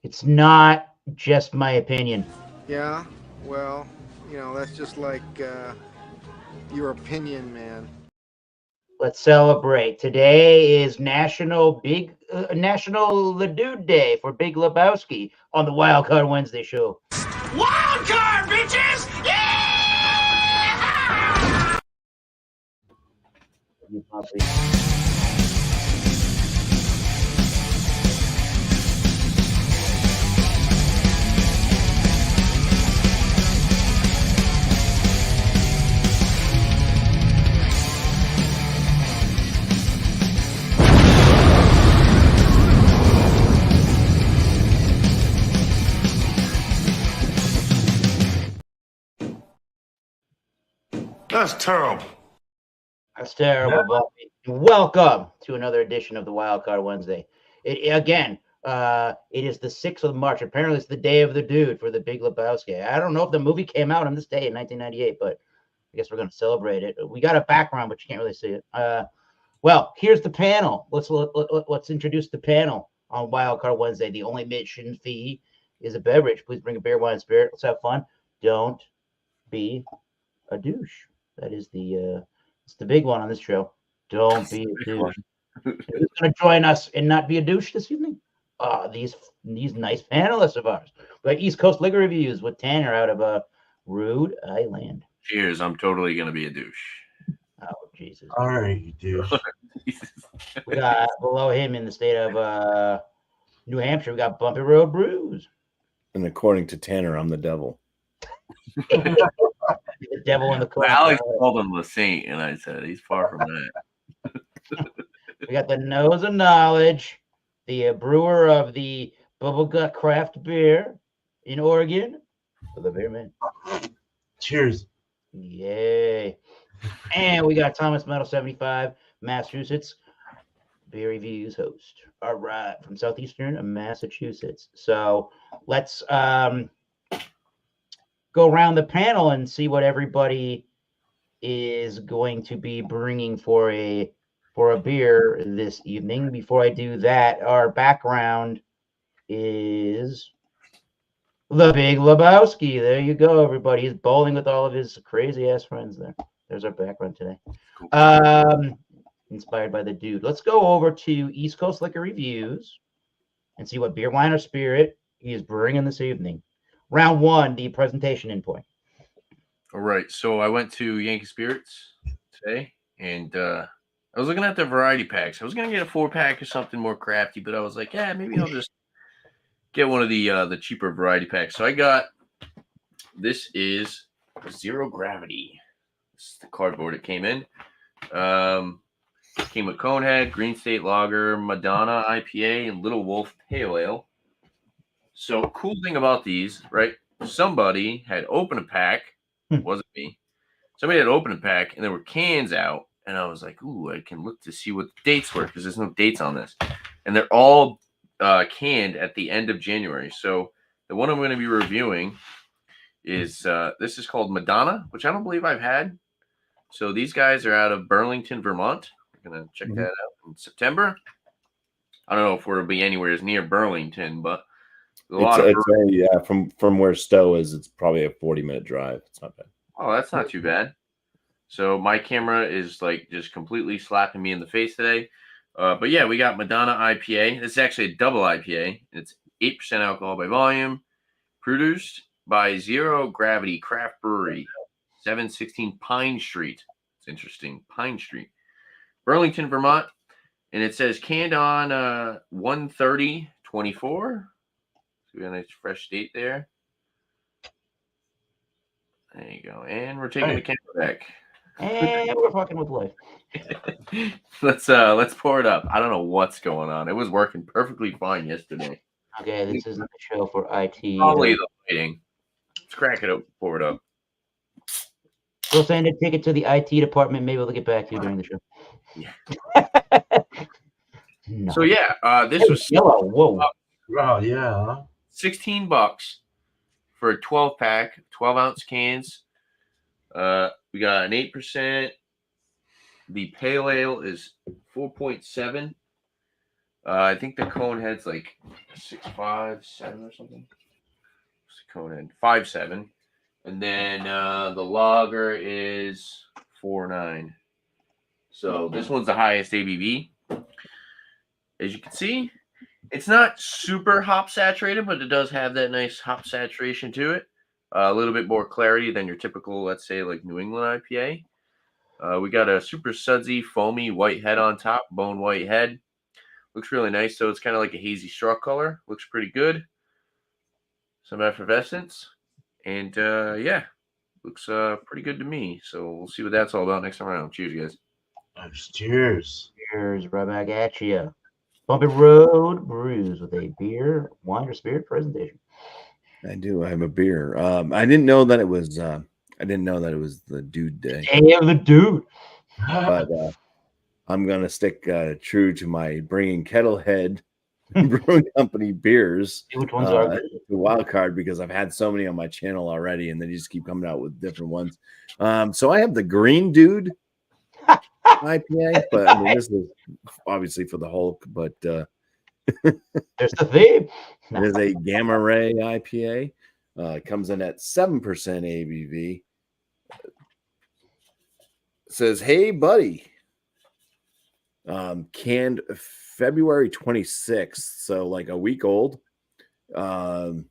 It's not just my opinion. Yeah, well, that's just like your opinion, man. Let's celebrate. Today is National the Dude Day for Big Lebowski on the Wild Card Wednesday show. Wild card, bitches! Yeah! You puppy. That's terrible. That's terrible, Buffy. Welcome to another edition of the Wild Card Wednesday. It is the 6th of March. Apparently, it's the day of the dude for the Big Lebowski. I don't know if the movie came out on this day in 1998, but I guess we're going to celebrate it. We got a background, but you can't really see it. Well, here's the panel. Let's introduce the panel on Wild Card Wednesday. The only admission fee is a beverage. Please bring a beer, wine, spirit. Let's have fun. Don't be a douche. That is it's the big one on this show. Don't be a douche. Who's going to join us and not be a douche this evening? These nice panelists of ours. We got East Coast Liquor Reviews with Tanner out of Rhode Island. Cheers! I'm totally gonna be a douche. Oh Jesus! All right, you douche. We got below him in the state of New Hampshire. We got Bumpy Road Brews. And according to Tanner, I'm the devil. The devil in the corner. Alex called him the saint, and I said he's far from that. We got the Nose of Knowledge, the brewer of the Bubble Gut Craft Beer in Oregon, for the Beer Man. Cheers. Yay! And we got Thomas Metal 75, Massachusetts, Beer Reviews host. All right, from southeastern Massachusetts. So let's go around the panel and see what everybody is going to be bringing for a beer this evening. Before I do that, our background is the Big Lebowski. There you go, everybody. He's bowling with all of his crazy ass friends there. There's our background today. Inspired by the dude. Let's go over to East Coast Liquor Reviews and see what beer, wine, or spirit he is bringing this evening. Round one, the presentation in point. All right, so I went to Yankee Spirits today, and I was looking at the variety packs. I was gonna get a 4-pack or something more crafty, but I was like, yeah, maybe I'll just get one of the cheaper variety packs. So I got this is Zero Gravity. This is the cardboard it came in. Came with Conehead, Green State Lager, Madonna IPA, and Little Wolf Pale Ale. So cool thing about these, right? Somebody had opened a pack. Wasn't me. Somebody had opened a pack, and there were cans out. And I was like, ooh, I can look to see what the dates were because there's no dates on this. And they're all canned at the end of January. So the one I'm going to be reviewing is this is called Madonna, which I don't believe I've had. So these guys are out of Burlington, Vermont. We're going to check that out in September. I don't know if we'll be anywhere near Burlington, but from where Stowe is, it's probably a 40-minute drive. It's not bad. Oh, that's not too bad. So my camera is like just completely slapping me in the face today. But yeah, we got Madonna IPA. This is actually a double IPA. It's 8% alcohol by volume, produced by Zero Gravity Craft Brewery, 716 Pine Street. It's interesting, Pine Street, Burlington, Vermont. And it says canned on 1/30/24. So we got a nice fresh date there. There you go. And we're taking the camera back. And we're fucking with life. Let's pour it up. I don't know what's going on. It was working perfectly fine yesterday. Okay, this isn't the show for IT. Probably the lighting. Let's crack it up, pour it up. We'll send a ticket to the IT department. Maybe we'll get back to you during the show. Yeah. No. So yeah, this was yellow. Whoa. Oh yeah. $16 for a 12-pack, 12-ounce cans. We got an 8%. The pale ale is 4.7. I think the Conehead's like 6.57 or something. What's the Conan? 5.7. And then the lager is 4.9. So this one's the highest ABV. As you can see, it's not super hop saturated, but it does have that nice hop saturation to it. A little bit more clarity than your typical, let's say, like New England IPA. We got a super sudsy, foamy white head on top, bone white head. Looks really nice. So it's kind of like a hazy straw color. Looks pretty good. Some effervescence. And yeah, looks pretty good to me. So we'll see what that's all about next time around. Cheers, guys. Cheers. Cheers, right back at you. Bumpy Road Brews with a beer, wine, or spirit presentation. I do. I have a beer. I didn't know that it was. I didn't know that it was the Dude Day. Day of the Dude. But I'm gonna stick true to my bringing Kettlehead Brewing Company beers. Which ones are good? The wild card, because I've had so many on my channel already, and they just keep coming out with different ones. So I have the Green Dude IPA, but I mean, this is obviously for the Hulk, but There's the theme. it is a Gamma Ray IPA. It comes in at 7% ABV. It says, "Hey, buddy." Canned February 26th, so like a week old. And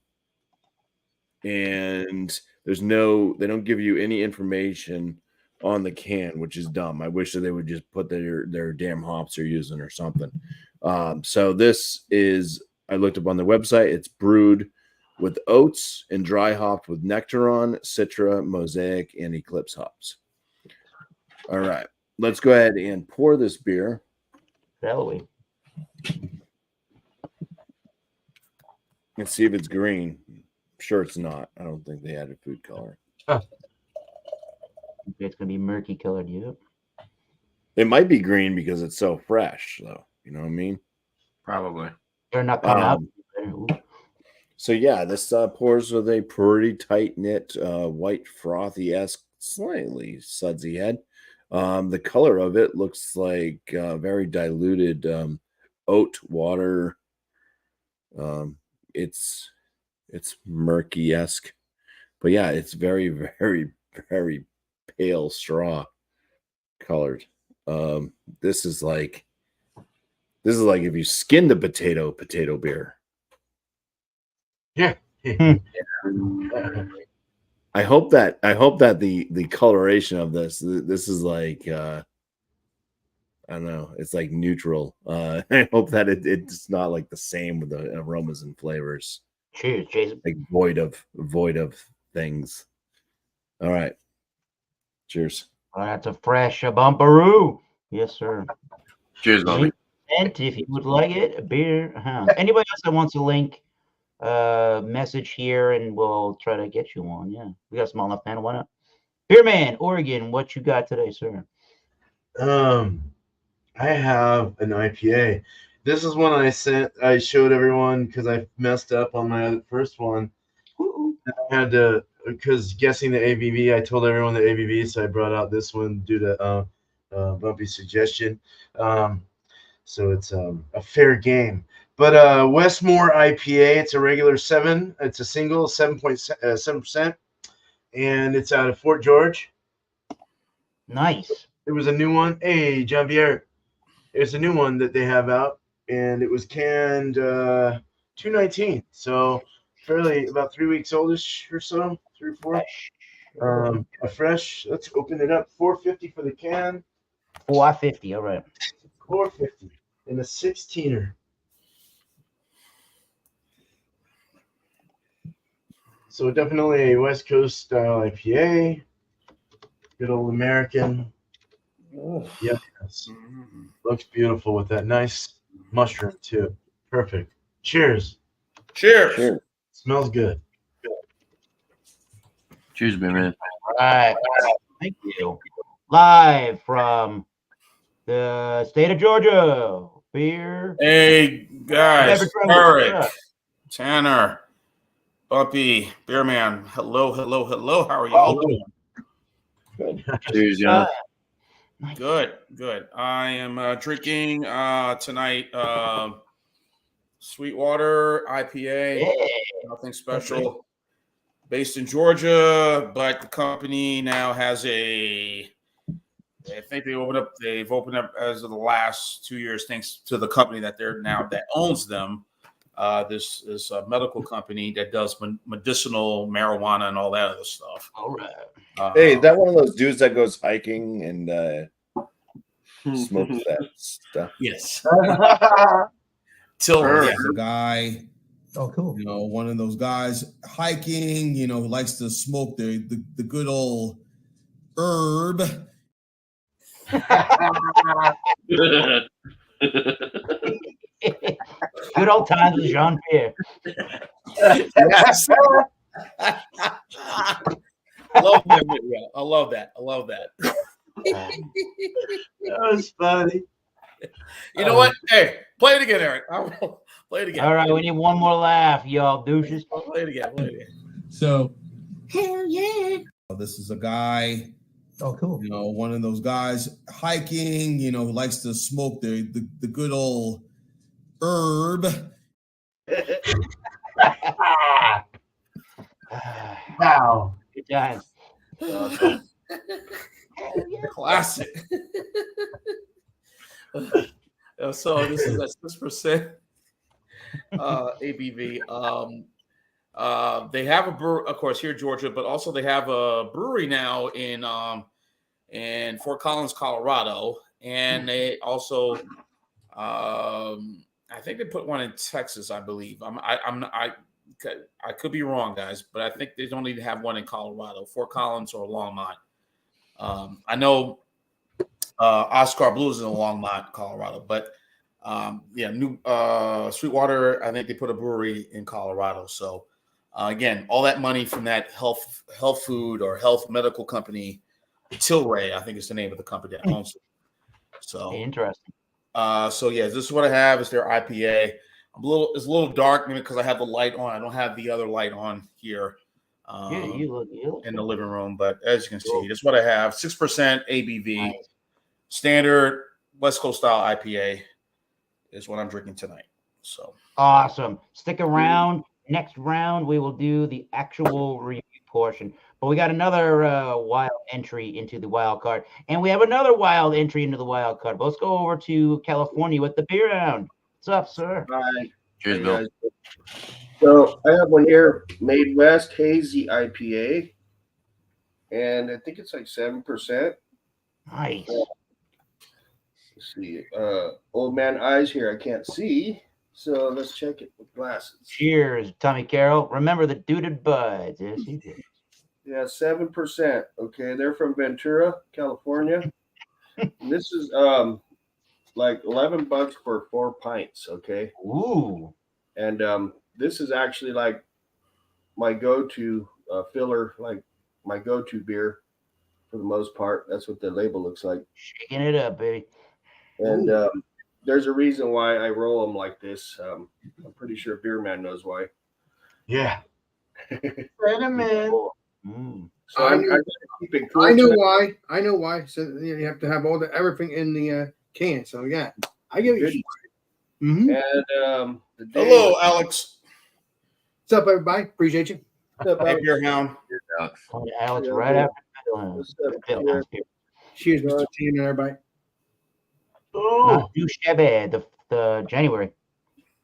they don't give you any information on the can, which is dumb. I wish that they would just put their damn hops they're using or something. So this is, I looked up on their website. It's brewed with oats and dry hopped with Nectaron, Citra, Mosaic, and Eclipse hops. All right, let's go ahead and pour this beer. Shall we? Let's see if it's green. I'm sure it's not. I don't think they added food color. It's gonna be murky colored, yeah. It might be green because it's so fresh, though. You know what I mean? Probably. They're not coming out. So yeah, this pours with a pretty tight knit, white frothy-esque, slightly sudsy head. The color of it looks like very diluted oat water. It's murky-esque, but yeah, it's very, very, very pale straw colored. This is like if you skinned a potato beer. Yeah. I hope that the coloration of this is like I don't know, it's like neutral. I hope that it's not like the same with the aromas and flavors. Cheers, Jason. Like void of things. All right. Cheers. Well, that's a fresh bumperoo. Yes, sir. Cheers, Bobby. And if you would like it, a beer. Anybody else that wants a link, message here, and we'll try to get you one. Yeah, we got a small enough panel. Why not? Beer Man, Oregon, what you got today, sir? I have an IPA. This is one I showed everyone because I messed up on my first one. I had to, because guessing the ABV, I told everyone the ABV, so I brought out this one due to Bumpy's suggestion. So it's a fair game. But Westmore IPA, it's a regular 7. It's a single, 7.7%. And it's out of Fort George. Nice. It was a new one. Hey, Jean-Pierre. It's a new one that they have out. And it was canned 2/19. So fairly about 3 weeks oldish or so, 3 or 4. A fresh. Let's open it up. $4.50 for the can. $4.50. All right. $4.50 in a 16er. So definitely a West Coast style IPA. Good old American. Yes. Looks beautiful with that nice mushroom too. Perfect. Cheers. Cheers. Smells good. Cheers, man. All right. Thank you. Live from the state of Georgia. Beer. Hey guys, Beverage. Eric, Tanner, Bumpy, Beerman. Hello. How are y'all doing? Cheers, John. Good. I am drinking tonight Sweetwater IPA. Yeah. Nothing special. Based in Georgia, but the company now has I think they've opened up as of the last 2 years, thanks to the company that owns them. This is a medical company that does medicinal marijuana and all that other stuff. All right. Hey, is that one of those dudes that goes hiking and smokes that stuff? Yes. Tilray. The guy. Oh, cool. One of those guys hiking, who likes to smoke the good old herb. Good old times with Jean-Pierre. Yes. I love that. That was funny. You know what? Hey, play it again, Eric. Play it again. All right, we need one more laugh, y'all douches. Play it again. So, hell yeah. This is a guy. oh, cool. One of those guys hiking, who likes to smoke the good old herb. Wow. Good times. Classic. So this is at 6% ABV. They have a brewery, of course, here in Georgia, but also they have a brewery now in Fort Collins, Colorado, and they also, I think they put one in Texas, I believe. I could be wrong, guys, but I think they don't need to have one in Colorado, Fort Collins or Longmont. I know Oscar Blues is in Longmont, Colorado, but New Sweetwater, I think they put a brewery in Colorado. So again, all that money from that health food or health medical company, Tilray, I think is the name of the company that owns it. So interesting. This is what I have. Is their IPA. It's a little dark maybe because I have the light on. I don't have the other light on here. You look in the living room, but as you can see, that's what I have. 6% ABV, nice. Standard West Coast style IPA is what I'm drinking tonight. So awesome. Stick around. Next round, we will do the actual review portion. But we got another wild entry into the wild card, and we have another wild entry into the wild card. But let's go over to California with the beer round. What's up, sir? Hi. Cheers, Bill. So I have one here, Made West Hazy IPA, and I think it's like 7%. Nice. Let's see. Old man eyes here, I can't see, so let's check it with glasses. Cheers, Tommy Carroll. Remember the duded buds. Yes, he did. Yeah, 7%. Okay, they're from Ventura, California. This is like $11 for 4 pints. Okay. Ooh. And this is actually like my go-to filler, like my go-to beer for the most part. That's what the label looks like. Shaking it up, baby. And there's a reason why I roll them like this. I'm pretty sure Beer Man knows why. Yeah. Wait a minute. So I know why. I know why. So you have to have everything in the can. So yeah, I give you. Mm-hmm. And hello, Alex. What's up, everybody? Appreciate you. What's up, Hey, Beer Hound. Alex, right after Bill. Cheers, Mr. T and everybody. Oh, douche the January.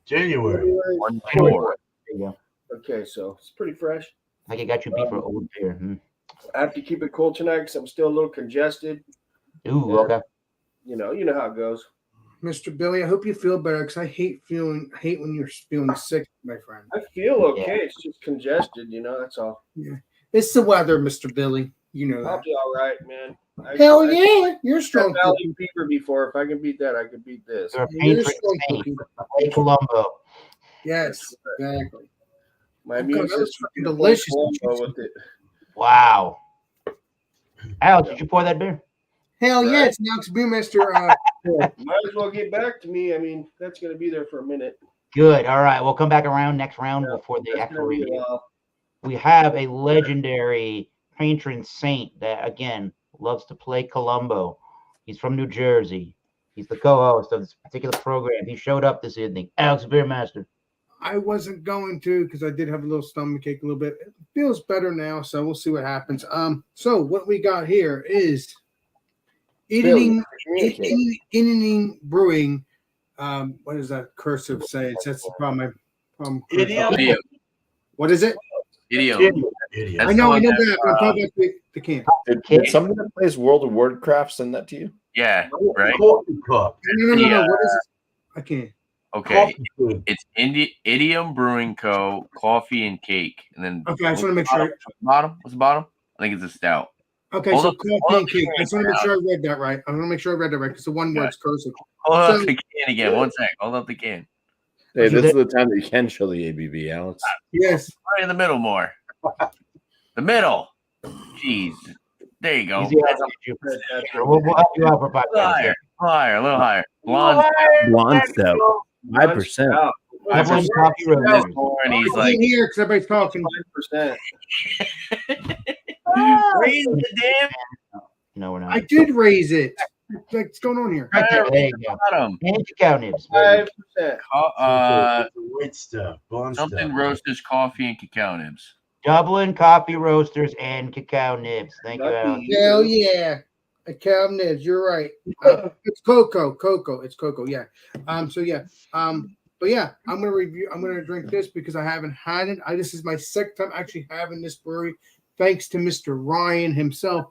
January. 1-4. There you go. Okay, so it's pretty fresh. Like it got you beat for old beer. I have to keep it cool tonight because I'm still a little congested. Ooh, okay. You know how it goes. Mr. Billy, I hope you feel better because I hate when you're feeling sick, my friend. I feel okay. Yeah. It's just congested, that's all. Yeah. It's the weather, Mr. Billy. You know that. I'll be all right, man. Hell yeah. You're strong. I've Valley Fever before. If I can beat that, I can beat this. You're strong. Colombo. Yes, exactly. My immune system is delicious. With it. Wow. Alex, did you pour that beer? Hell yeah, it's Alex Beermaster. Might as well get back to me. I mean, that's going to be there for a minute. Good. All right. We'll come back around next round before the actual review. We have a legendary patron saint that, again, loves to play Columbo. He's from New Jersey. He's the co-host of this particular program. He showed up this evening. Alex Beermaster. I wasn't going to because I did have a little stomach ache a little bit. It feels better now, so we'll see what happens. So what we got here is Eating Brewing. What does that cursive say? That's the problem. Idiom. What is it? Idiom. Idiom. I know that. But I'm talking about the can. Did somebody that plays World of Warcraft send that to you? Yeah, right. Coffee cup. No. What is it? I can't. Okay, Coffee food. it's Idiom Brewing Co. Coffee and cake, and then Okay, I just want to make sure. Bottom. What's the bottom? I think it's a stout. Okay, Hold so up- coffee hold and up cake. the I just want to make sure I read that right. I want to make sure I read that right because the one word's cursive. Hold up So- the can again. One sec. Hold up the can. Hey, this is the time that you can show the ABV, Alex. Yes. Right in the middle more. The middle. Jeez. There you go. Easy out, you. We'll help you out for 5 A little minutes. higher, a little higher. Blonde. Blonde stout, 5%. Everyone's coffee roasters. And he's I like, can't hear because everybody's talking. 5%. raise the damn No, we're not. I did raise it. What's going on here? Right there, there you go. bottom. And cacao nibs. 5%. It's the white stuff. Blonde Something stuff. roasters, coffee, and cacao nibs. Dublin coffee roasters and cacao nibs. Thank you, Lucky Alan. you. Hell yeah. A cow nibs. You're right. It's cocoa. It's cocoa. Yeah. But yeah, I'm gonna drink this because I haven't had it. This is my second time actually having this brewery, thanks to Mr. Ryan himself.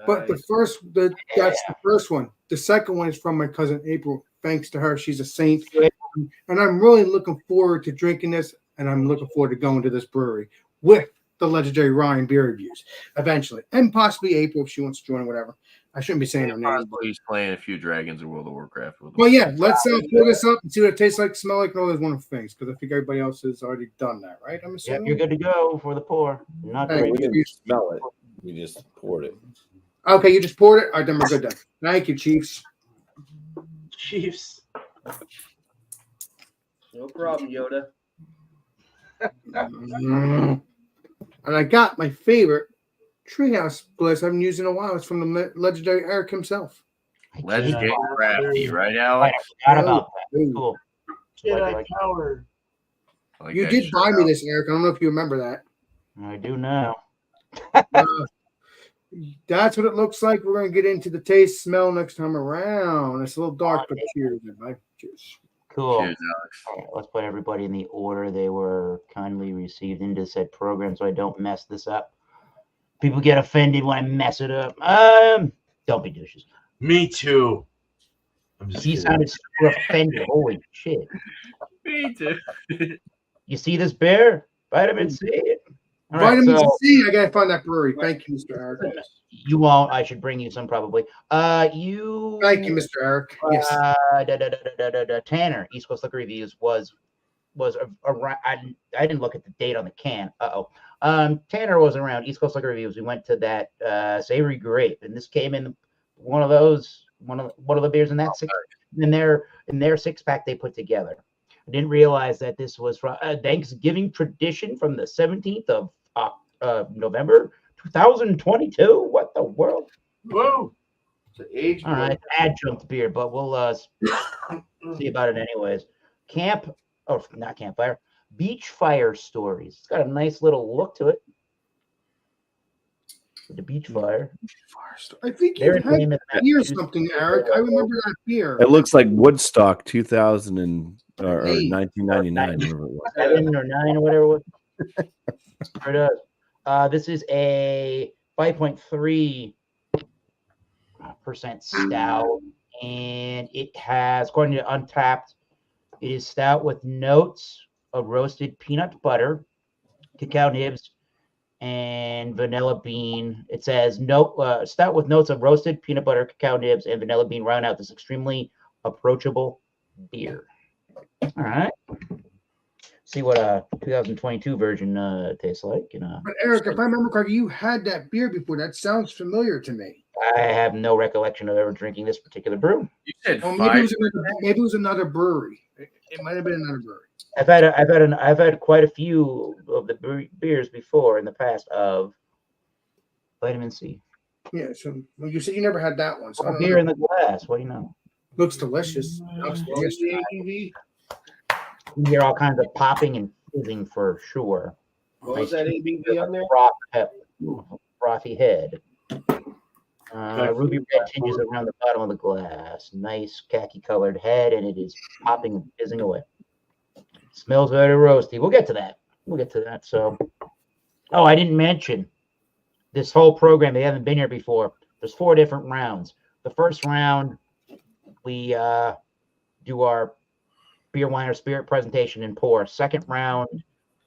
But that's the first one. The second one is from my cousin April. Thanks to her, she's a saint. And I'm really looking forward to drinking this, and I'm looking forward to going to this brewery with the legendary Ryan beer reviews eventually, and possibly April if she wants to join or whatever. I shouldn't be saying her name. Possibly he's playing a few dragons in World of Warcraft with him. Well, yeah, let's pull this up and see what it tastes like, smell like, and all those wonderful things. Because I think everybody else has already done that, right? I'm Yep, assuming. you're good to go for the pour. Not Hey, great. We didn't smell it. We just poured it. Okay, you just poured it. All right, then we're good then. Thank you, Chiefs. Chiefs. No problem, Yoda. And I got my favorite Treehouse Bliss I haven't used in a while. It's from the legendary Eric himself. Let's Yeah. get crafty, right, Right, Alex? I forgot about that. Ooh. Cool. Jedi power. I like You that did shit. buy me this, Eric. I don't know if you remember that. I do now. That's what it looks like. We're going to get into the taste smell next time around. It's a little dark, but cheers, everybody. Cheers. Cool. Cheers, Alex. All right, let's put everybody in the order they were kindly received into said program so I don't mess this up. People get offended when I mess it up. Don't be douches. Me too. I'm just He kidding. sounded super offended. Holy shit. Me too. You see this bear? Vitamin C. All right, Vitamin so C. I got to find that brewery. Thank you, Mr. Eric. you won't. I should bring you some probably. Thank you, Mr. Eric. Yes. Tanner, East Coast Liquor Reviews was around. I didn't look at the date on the can. Tanner was around East Coast Liquor Reviews. We went to that Savory Grape, and this came in one of the beers in that in their 6-pack they put together. I didn't realize that this was from Thanksgiving tradition from the 17th of November 2022. What the world? Whoa. It's an age. All right, adjunct beer, but we'll see about it anyways. Not campfire, beach fire stories. It's got a nice little look to it. The beach fire. I think you There had is the name of that. beer something, Eric. I remember that beer. It looks like Woodstock 2000 or Hey. 1999. Whatever it was. 7 or 9 or whatever it was. Sure does. This is a 5.3% stout, and it has, according to Untapped, it is stout with notes of roasted peanut butter, cacao nibs, and vanilla bean. It says stout with notes of roasted peanut butter, cacao nibs, and vanilla bean round out this extremely approachable beer. All right. See what 2022 version tastes like. But Eric, if I remember correctly, you had that beer before. That sounds familiar to me. I have no recollection of ever drinking this particular brew. You said Well, 5. maybe it was another brewery. It might have been another brewery. I've had quite a few of the beers before in the past of vitamin C. Yeah. So well, you said you never had that one. So I don't Beer know. in the glass. What do you know? Looks delicious. Looks delicious. You hear all kinds of popping and fizzing for sure. What was that ABV on there? Frothy head. Ruby red tinges around the bottom of the glass. Nice khaki-colored head, and it is popping and fizzing away. Smells very roasty. We'll get to that. So, oh, I didn't mention this whole program. They haven't been here before. There's 4 different rounds. The first round, we do our beer, wine, or spirit presentation and pour. Second round,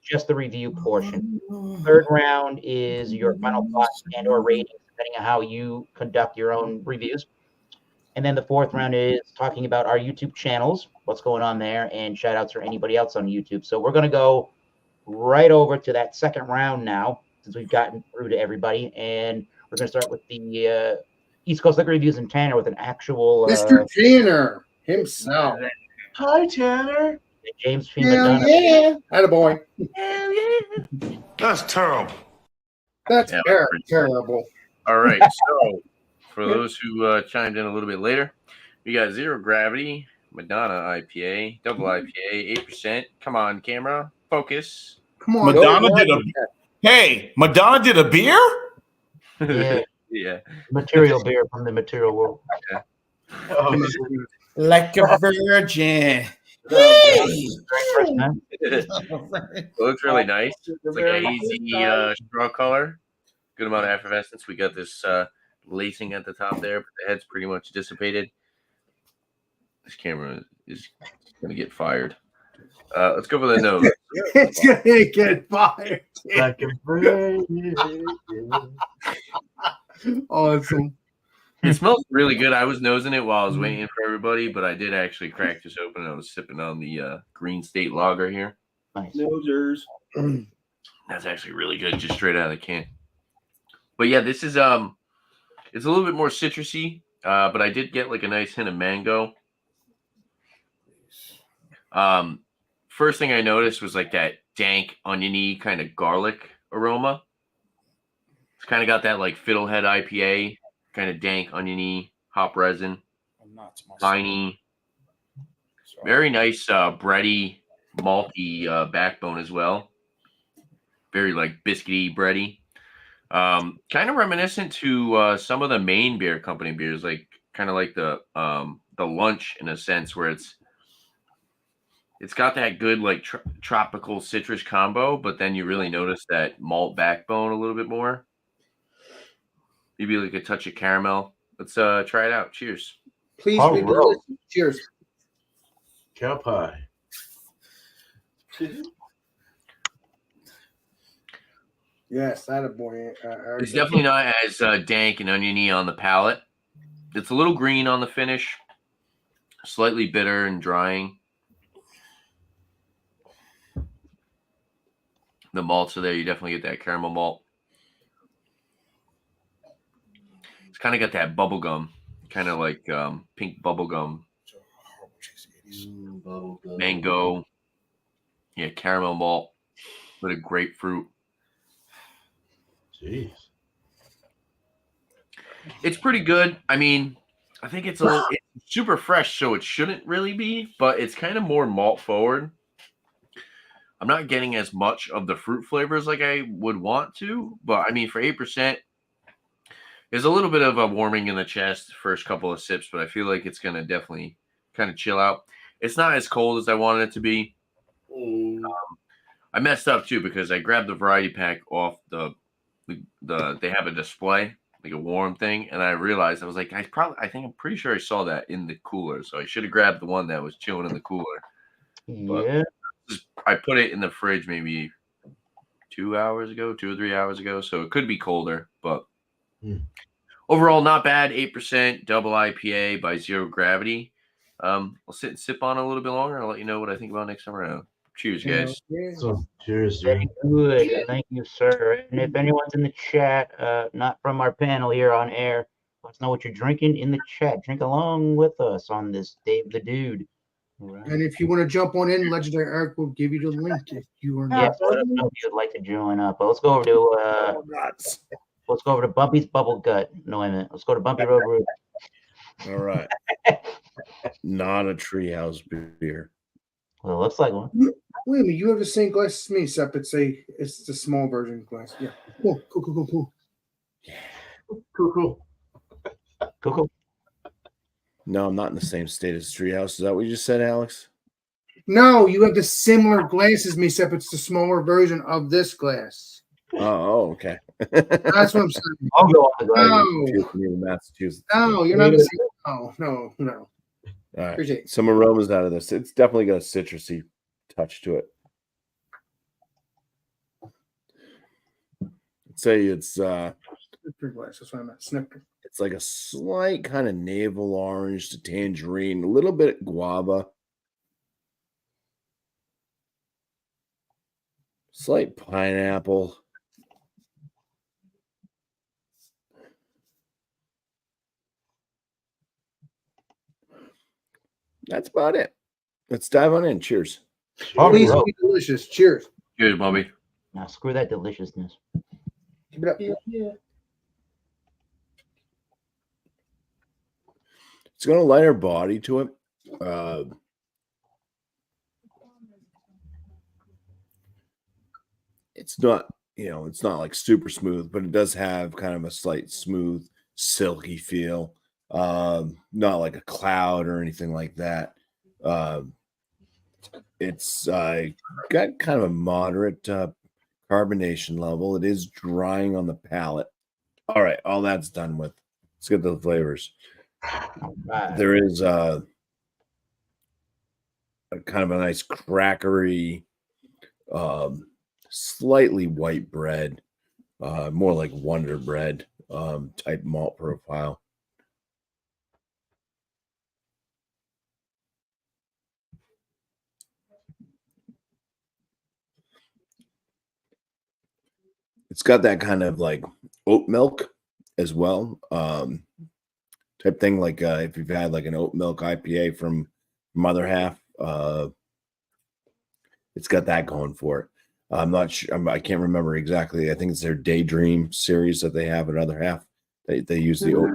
just the review portion. Third round is your final thoughts and or ratings, depending on how you conduct your own reviews. And then the fourth round is talking about our YouTube channels, what's going on there, and shout outs for anybody else on YouTube. So we're going to go right over to that second round now, since we've gotten through to everybody. And we're going to start with the East Coast Liquor Reviews and Tanner with an actual Mr. Tanner himself. Hi, Tanner. James P. Hell McDonough. yeah. Attaboy. That's terrible. That's Yeah, terrible. All right. So, for those who chimed in a little bit later, we got Zero Gravity, Madonna IPA, double IPA, 8%. Come on, camera. Focus. Come on. Madonna did a Madonna did a beer? Yeah. Yeah. Material beer from the material world. Oh, Like a virgin. First time. It looks really nice. It's like a hazy straw color. Good amount of effervescence. We got this lacing at the top there, but the head's pretty much dissipated. This camera is going to get fired. Let's go for the nose. It's gonna get fired. like a virgin. Awesome. It smells really good. I was nosing it while I was waiting for everybody, but I did actually crack this open. And I was sipping on the Green State Lager here. Nice. Nosers. That's actually really good, just straight out of the can. But yeah, this is it's a little bit more citrusy, but I did get like a nice hint of mango. First thing I noticed was like that dank, oniony kind of garlic aroma. It's kind of got that like Fiddlehead IPA, kind of dank, oniony, hop resin, piney. Very nice, bready, malty backbone as well. Very like biscuity, bready. Kind of reminiscent to some of the main beer company beers, like kind of like the lunch in a sense, where it's got that good like tropical citrus combo, but then you really notice that malt backbone a little bit more. Maybe like a touch of caramel. Let's try it out. Cheers. Please Oh, be bro. delicious. Cheers. Cow pie. Yes, attaboy. It's definitely not as dank and oniony on the palate. It's a little green on the finish, slightly bitter and drying. The malts are there. You definitely get that caramel malt. It's kind of got that bubble gum, kind of like pink bubble gum, mango, yeah, caramel malt, with a grapefruit. Jeez. It's pretty good. I mean, I think it's it's super fresh, so it shouldn't really be, but it's kind of more malt forward. I'm not getting as much of the fruit flavors like I would want to, but I mean, for 8%, there's a little bit of a warming in the chest first couple of sips, but I feel like it's going to definitely kind of chill out. It's not as cold as I wanted it to be. I messed up too because I grabbed the variety pack off the they have a display, like a warm thing, and I realized I was like, I'm pretty sure I saw that in the cooler, so I should have grabbed the one that was chilling in the cooler. Yeah. I put it in the fridge maybe 2 or 3 hours ago, so it could be colder, but overall not bad. 8% double IPA by Zero Gravity. I'll sit and sip on it a little bit longer. I'll let you know what I think about next time around. Cheers, guys. So, cheers, Very good. Thank you, sir. And if anyone's in the chat, not from our panel here on air, let us know what you're drinking in the chat. Drink along with us on this Dave the Dude. All right. And if you want to jump on in, Legendary Eric will give you the link if you are Yeah, not. let us know if you'd like to join up. But let's go over to Bumpy's Bubble Gut. No, wait a minute. Let's go to Bumpy Road Brew. All right. Not a treehouse beer. Well, it looks like one. Wait a minute, you have the same glass as me, except it's the small version glass. Yeah. Cool. Cool. No, I'm not in the same state as Treehouse. Is that what you just said, Alex? No, you have the similar glass as me, except it's the smaller version of this glass. Oh, okay. That's what I'm saying. I'll go on the glass. Massachusetts. No, you're not the same. No. All right. Appreciate it. Some aromas out of this. It's definitely got a citrusy touch to it. I'd say it's Snifter glass. That's what I'm at. Snifter. it's like a slight kind of navel orange to tangerine, a little bit guava, slight pineapple. That's about it. Let's dive on in. Cheers. Please be delicious. Cheers. Cheers, Bobby. Now screw that deliciousness. Keep it up. Yeah. It's got a lighter body to it. It's not, it's not like super smooth, but it does have kind of a slight smooth, silky feel. Not like a cloud or anything like that. It's got kind of a moderate carbonation level. It is drying on the palate. All right, all that's done with. Let's get the flavors. Right. There is a kind of a nice crackery, slightly white bread, more like Wonder Bread type malt profile. It's got that kind of like oat milk as well, type thing. Like if you've had like an oat milk IPA from Mother Half, it's got that going for it. I'm not sure. I can't remember exactly. I think it's their Daydream series that they have at Other Half. They use the oat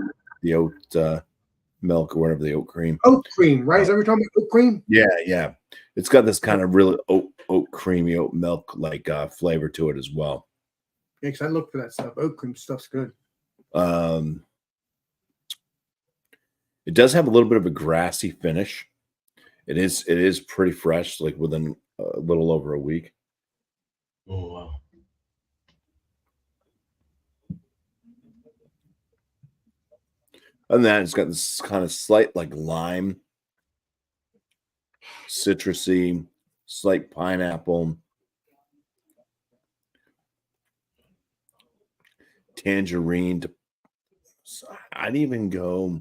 milk or whatever, the oat cream. Oat cream, right? Is that what you're talking about? Oat cream? Yeah. It's got this kind of really oat creamy oat milk like flavor to it as well. Yeah, because I look for that stuff. Oat cream stuff's good. It does have a little bit of a grassy finish. It is pretty fresh, like within a little over a week. Oh wow. And then it's got this kind of slight like lime, citrusy, slight pineapple, tangerine. I'd even go.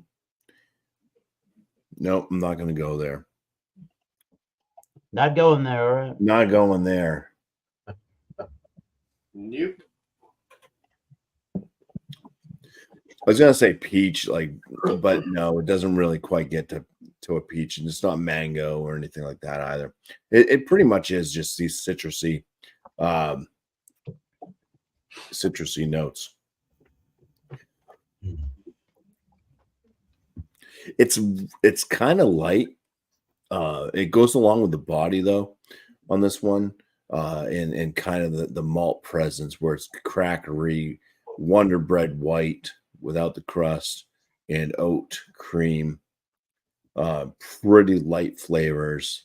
Nope, I'm not going to go there. Not going there, all right? Not going there. Nope. I was gonna say peach, but no, it doesn't really quite get to a peach, and it's not mango or anything like that either. It pretty much is just these citrusy notes. It's kind of light. It goes along with the body though on this one, and kind of the malt presence where it's crackery, Wonder Bread white without the crust, and oat cream. Pretty light flavors,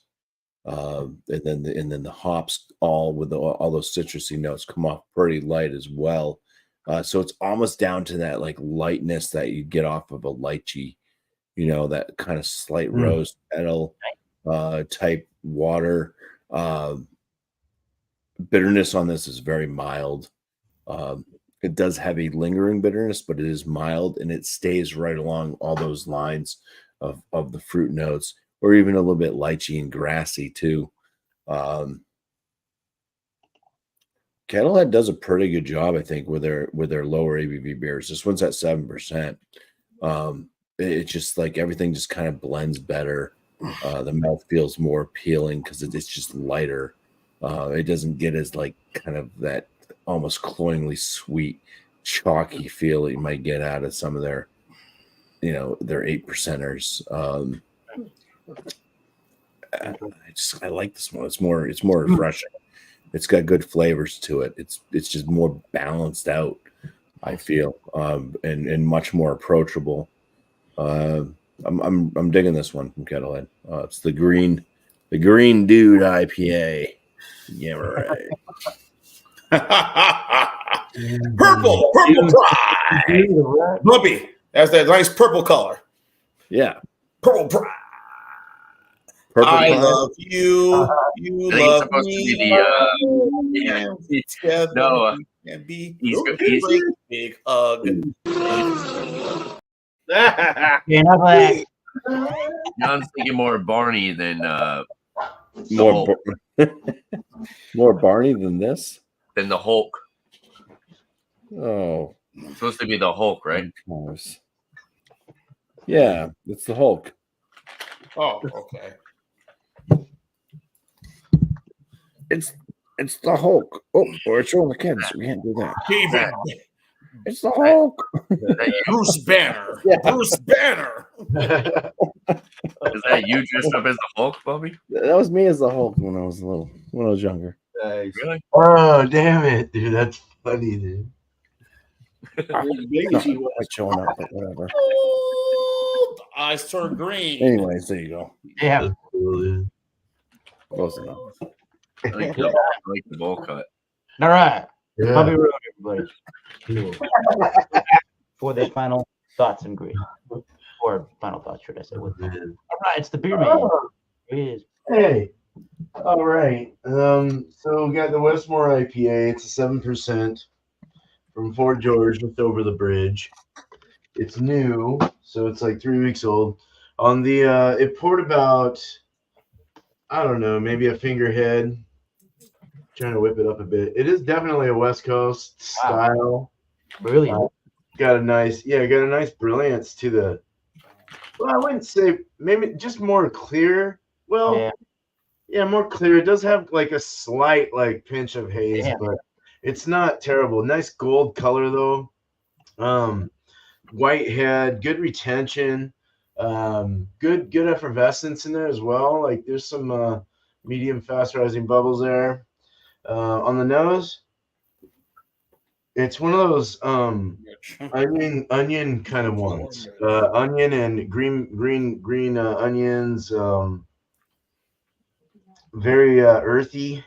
and then the hops all with all those citrusy notes come off pretty light as well. So it's almost down to that like lightness that you get off of a lychee, that kind of slight rose petal type water. Bitterness on this is very mild. It does have a lingering bitterness, but it is mild, and it stays right along all those lines of the fruit notes, or even a little bit lychee and grassy too. Kettlehead does a pretty good job, I think, with their lower ABV beers. This one's at 7%. It's just like everything just kind of blends better. The mouth feels more appealing because it's just lighter. It doesn't get as like kind of that almost cloyingly sweet, chalky feel that you might get out of some of their 8%ers. I like this one. It's more refreshing. It's got good flavors to it. It's just more balanced out, I feel, and much more approachable. I'm digging this one from Kettlehead. It's the Green Dude IPA. Yeah, right. Purple pride. Bubby, that's that nice purple color. Yeah. Purple pride. I love you. You love me. No, he's big hug. Enough of that. John's thinking more Barney than more Barney than this? Than the Hulk. Oh. It's supposed to be the Hulk, right? Yeah, it's the Hulk. Oh, okay. It's the Hulk. Oh, we're showing the kids. We can't do that. Steven. It's the Hulk. Bruce Banner. Yeah. Bruce Banner. Is that you dressed up as the Hulk, Bobby? That was me as the Hulk when I was younger. Nice. Really? Oh, damn it, dude. That's funny, dude. Not quite showing up, but whatever. Oh, the eyes turn green. Anyways, there you go. Yeah. Close enough. I like the bowl cut. All right. Yeah. Bobby Road, everybody. For the final thoughts and green. Or final thoughts, should I say. All right, it's the beer man. It is. Hey. All right. So we got the Westmore IPA. It's a 7% from Fort George, just over the bridge. It's new, so it's like 3 weeks old. On the it poured about, I don't know, maybe a finger head. Trying to whip it up a bit. It is definitely a West Coast style. Really? Got a nice brilliance to the. Well, I wouldn't say, maybe just more clear. Well, yeah, more clear. It does have like a slight like pinch of haze, but it's not terrible. Nice gold color though. White head, good retention. Good effervescence in there as well. Like there's some medium fast rising bubbles there. On the nose, it's one of those onion kind of ones. Onion and green onions. Very earthy.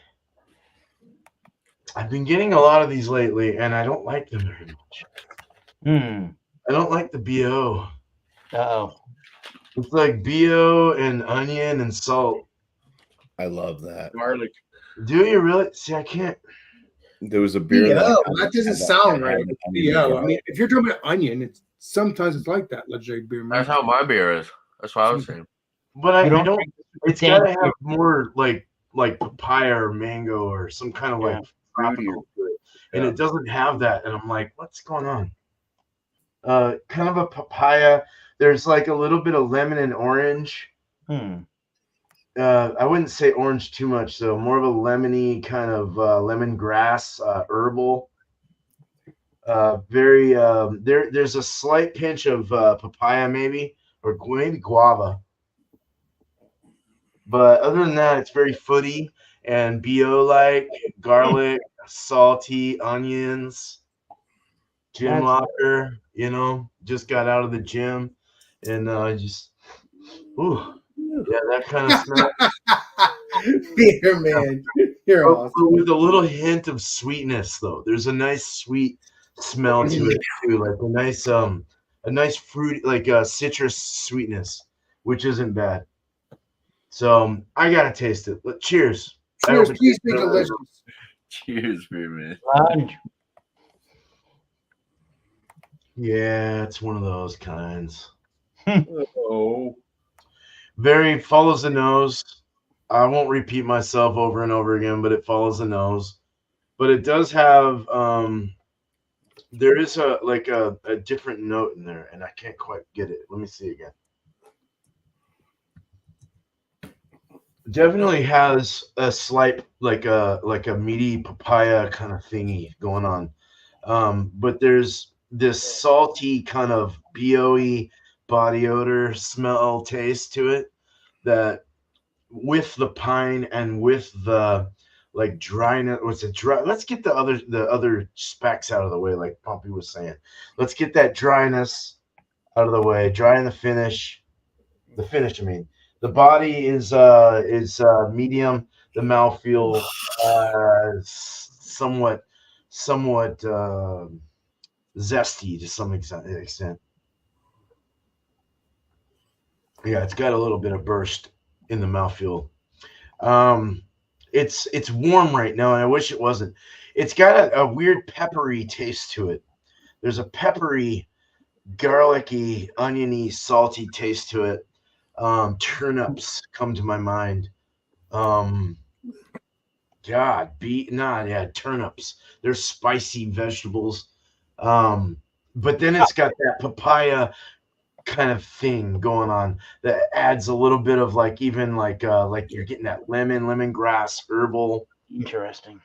I've been getting a lot of these lately, and I don't like them very much. I don't like the BO. Uh-oh. It's like BO and onion and salt. I love that. Garlic. Do you really? See, I can't. There was a beer that doesn't sound right. Yeah, I mean, if you're talking about onion, sometimes it's like that. Legendary beer. That's how my beer is. That's what I was saying. But I don't. It's gotta have more like papaya or mango or some kind of like tropical to it, and it doesn't have that. And I'm like, what's going on? Kind of a papaya. There's like a little bit of lemon and orange. I wouldn't say orange too much, though. More of a lemony kind of lemongrass, herbal. There's a slight pinch of papaya, maybe, or maybe guava. But other than that, it's very footy and BO-like, garlic, salty, onions, gym locker. Just got out of the gym, and yeah, that kind of smell. Beer man. You're awesome. With a little hint of sweetness, though. There's a nice sweet smell to it too, like a nice fruit, like a citrus sweetness, which isn't bad. So I gotta taste it. Cheers. Cheers, please be delicious. Cheers, beer man. Yeah, it's one of those kinds. Oh. Very follows the nose. I won't repeat myself over and over again, but it follows the nose. But it does have there is a different note in there, and I can't quite get it. Let me see again. Definitely has a slight like a meaty papaya kind of thingy going on. But there's this salty kind of BO-y body odor, smell, taste to it that with the pine and with the like dryness. What's it dry? Let's get the other specs out of the way, like Pumpy was saying. Let's get that dryness out of the way. Dry in the finish. The finish, I mean. The body is medium. The mouthfeel somewhat zesty to some extent. Yeah, it's got a little bit of burst in the mouthfeel. It's warm right now, and I wish it wasn't. It's got a weird peppery taste to it. There's a peppery, garlicky, oniony, salty taste to it. Turnips come to my mind. Turnips. They're spicy vegetables. But then it's got that papaya kind of thing going on that adds a little bit of like you're getting that lemongrass herbal. Interesting.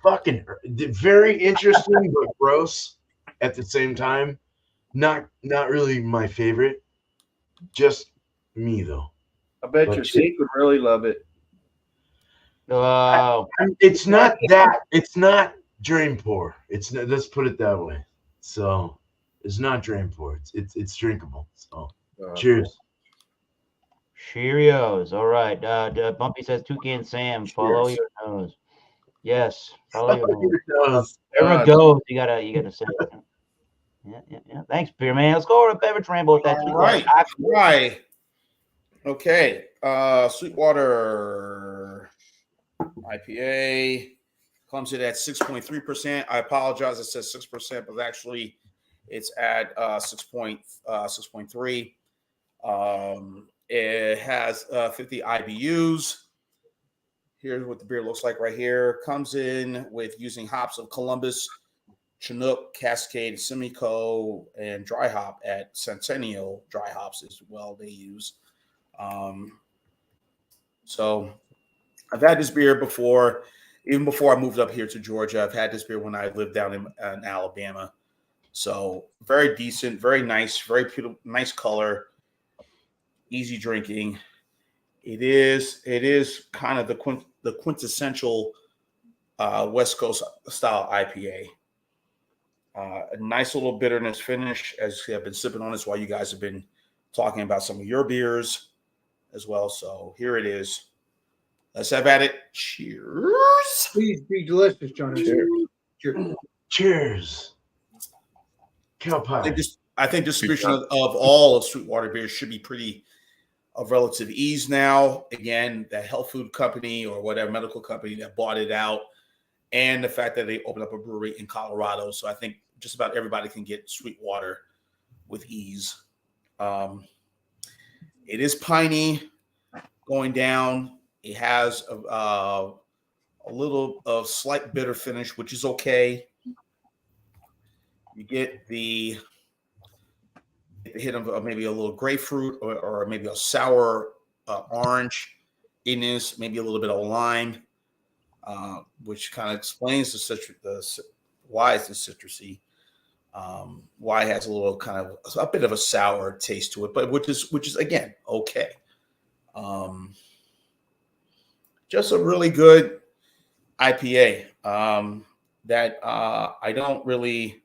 Fucking very interesting, but gross at the same time. Not really my favorite. Just me though. I bet your Sink would really love it. Oh, it's not that. It's not drain pour. It's not, let's put it that way. So it's not drain pour. It's drinkable. So cheers. Cheerios. All right. Bumpy says Toucan Sam, follow your nose. Yes, follow your nose. Wherever it goes, you gotta say it. Yeah. Thanks, Beer Man. Let's go over to Beverage Ramble with that. All right. Okay. Sweetwater IPA comes in at 6.3%. I apologize. It says 6%, but actually it's at 6.3. It has 50 IBUs. Here's what the beer looks like right here. Comes in with using hops of Columbus, Chinook, Cascade, Simcoe, and dry hop at Centennial Dry Hops as well. They use. So I've had this beer before, even before I moved up here to Georgia. I've had this beer when I lived down in Alabama. So very decent, very nice, very beautiful, nice color, easy drinking. It is kind of the quintessential West Coast style IPA. A nice little bitterness finish, as I've been sipping on this while you guys have been talking about some of your beers as well. So here it is. Let's have at it. Cheers. Please be delicious, John. Cheers. Cow pie. I think distribution of all of Sweetwater beers should be pretty of relative ease now. Again, the health food company or whatever medical company that bought it out, and the fact that they opened up a brewery in Colorado. So I think just about everybody can get Sweetwater with ease. It is piney going down. It has a little of slight bitter finish, which is okay. You get the hit of maybe a little grapefruit or maybe a sour orange in this, maybe a little bit of lime, which kind of explains why it's citrusy. Why it has a little kind of a bit of a sour taste to it, but which is again okay. Just a really good IPA that I don't really.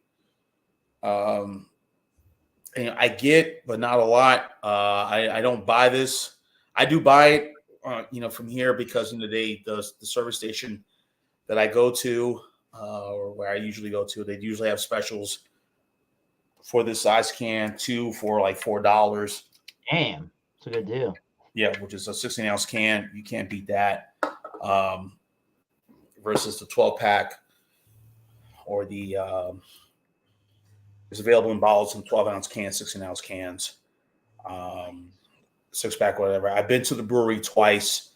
I get, but not a lot. I don't buy this. I do buy it, from here because the service station that I go to, or where I usually go to, they usually have specials for this size can, 2 for like $4. Damn, it's a good deal. Yeah, which is a 16-ounce can. You can't beat that. Versus the 12-pack or the it's available in bottles in 12-ounce cans, 16-ounce cans, 6-pack, whatever. I've been to the brewery twice,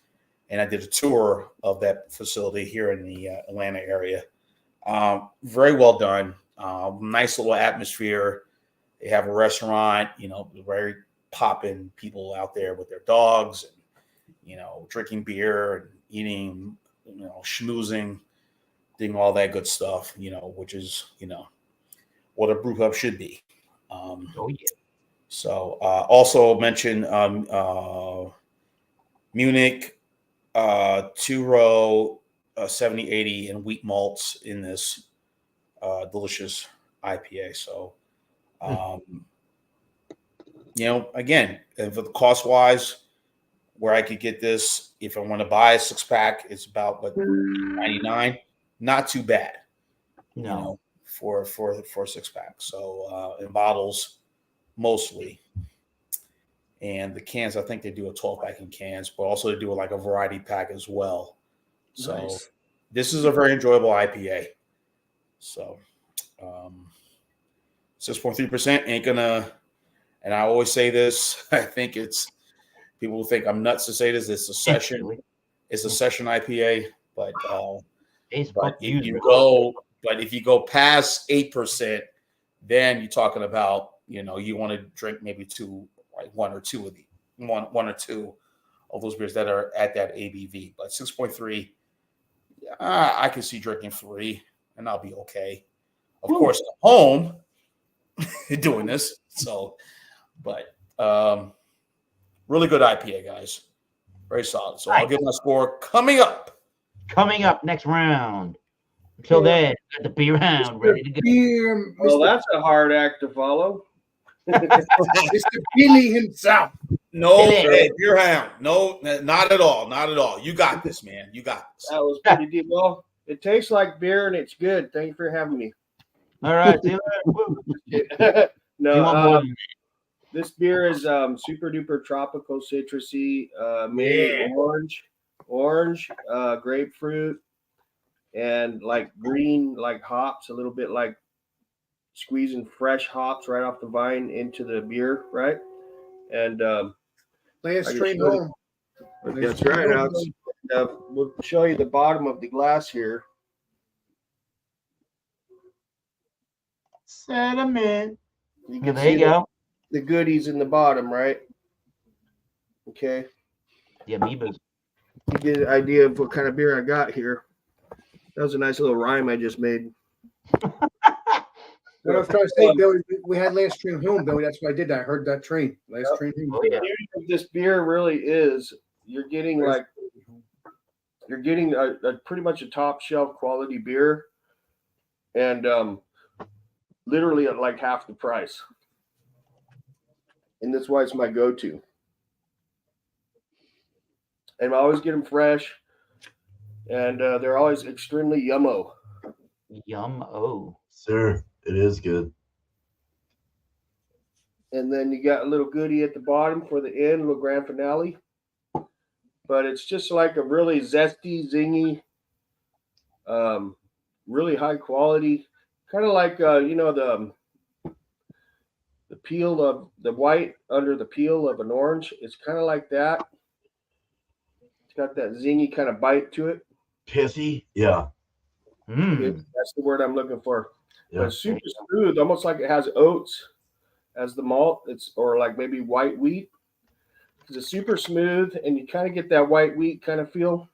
and I did a tour of that facility here in the Atlanta area. Very well done. Nice little atmosphere. They have a restaurant, very popping people out there with their dogs, and, drinking beer and eating, schmoozing, doing all that good stuff, which is, what a brew pub should be. So also mention Munich, 2-row 70-80 and wheat malts in this delicious IPA. So, again, if the cost wise, where I could get this, if I want to buy a 6-pack, it's about $99. Not too bad, No. for a 6-pack. So in bottles mostly. And the cans, I think they do a 12-pack in cans, but also they do like a variety pack as well. So Nice. this is a very enjoyable IPA. So 6.3% ain't gonna, and I always say this, I think people will think I'm nuts to say this. It's a session IPA, but if you go past 8%, then you're talking about, you want to drink maybe one or two of those beers that are at that ABV. But 6.3, I can see drinking 3 and I'll be okay. Of course, at home doing this. So, but really good IPA, guys. Very solid. So I'll give my score coming up. Coming up next round. Until then, got the beer round ready to go. Well, that's a hard act to follow. Mr. Billy himself. No, hey, beer hound. No, not at all. Not at all. You got this, man. You got this. That was pretty deep. Well, it tastes like beer and it's good. Thank you for having me. All right. See you later. No, this beer is super duper tropical, citrusy, made orange, grapefruit, and like green, like hops, a little bit like squeezing fresh hops right off the vine into the beer, right? And last train home. That's right, Alex. We'll show you the bottom of the glass here. Sediment. There you go. The goodies in the bottom, right? Okay. The amoebas. You get an idea of what kind of beer I got here. That was a nice little rhyme I just made. What I was trying to say, Billy, we had last train home, Billy. That's why I did that. I heard that train. Last train home. The beauty of this beer really is you're getting a pretty much a top shelf quality beer, and literally at like half the price. And that's why it's my go-to. And I always get them fresh, and they're always extremely yummo. Yum-o. Sir, it is good. And then you got a little goodie at the bottom for the end, a little grand finale. But it's just like a really zesty, zingy, really high quality, kind of like the peel of the white under the peel of an orange. It's kind of like that. It's got that zingy kind of bite to it. Pithy, yeah. That's the word I'm looking for. Yeah. But it's super smooth, almost like it has oats as the malt. Or like maybe white wheat. It's super smooth, and you kind of get that white wheat kind of feel.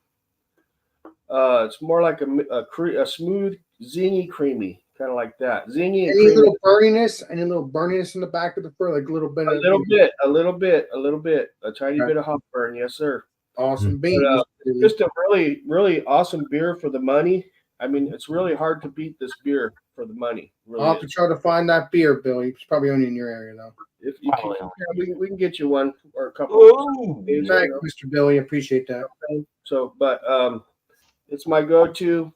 It's more like a smooth, zingy, creamy, kind of like that. Zingy and creamy. Little burniness in the back of the fur, like a little bit. A little bit, a tiny bit of hop burn. Yes, sir. Awesome bean. Just a really, really awesome beer for the money. I mean, it's really hard to beat this beer for the money. Really I'll have to try to find that beer, Billy. It's probably only in your area, though. If you can, we can get you one or a couple. Thanks, Mr. Billy. Appreciate that. So, but it's my go-to.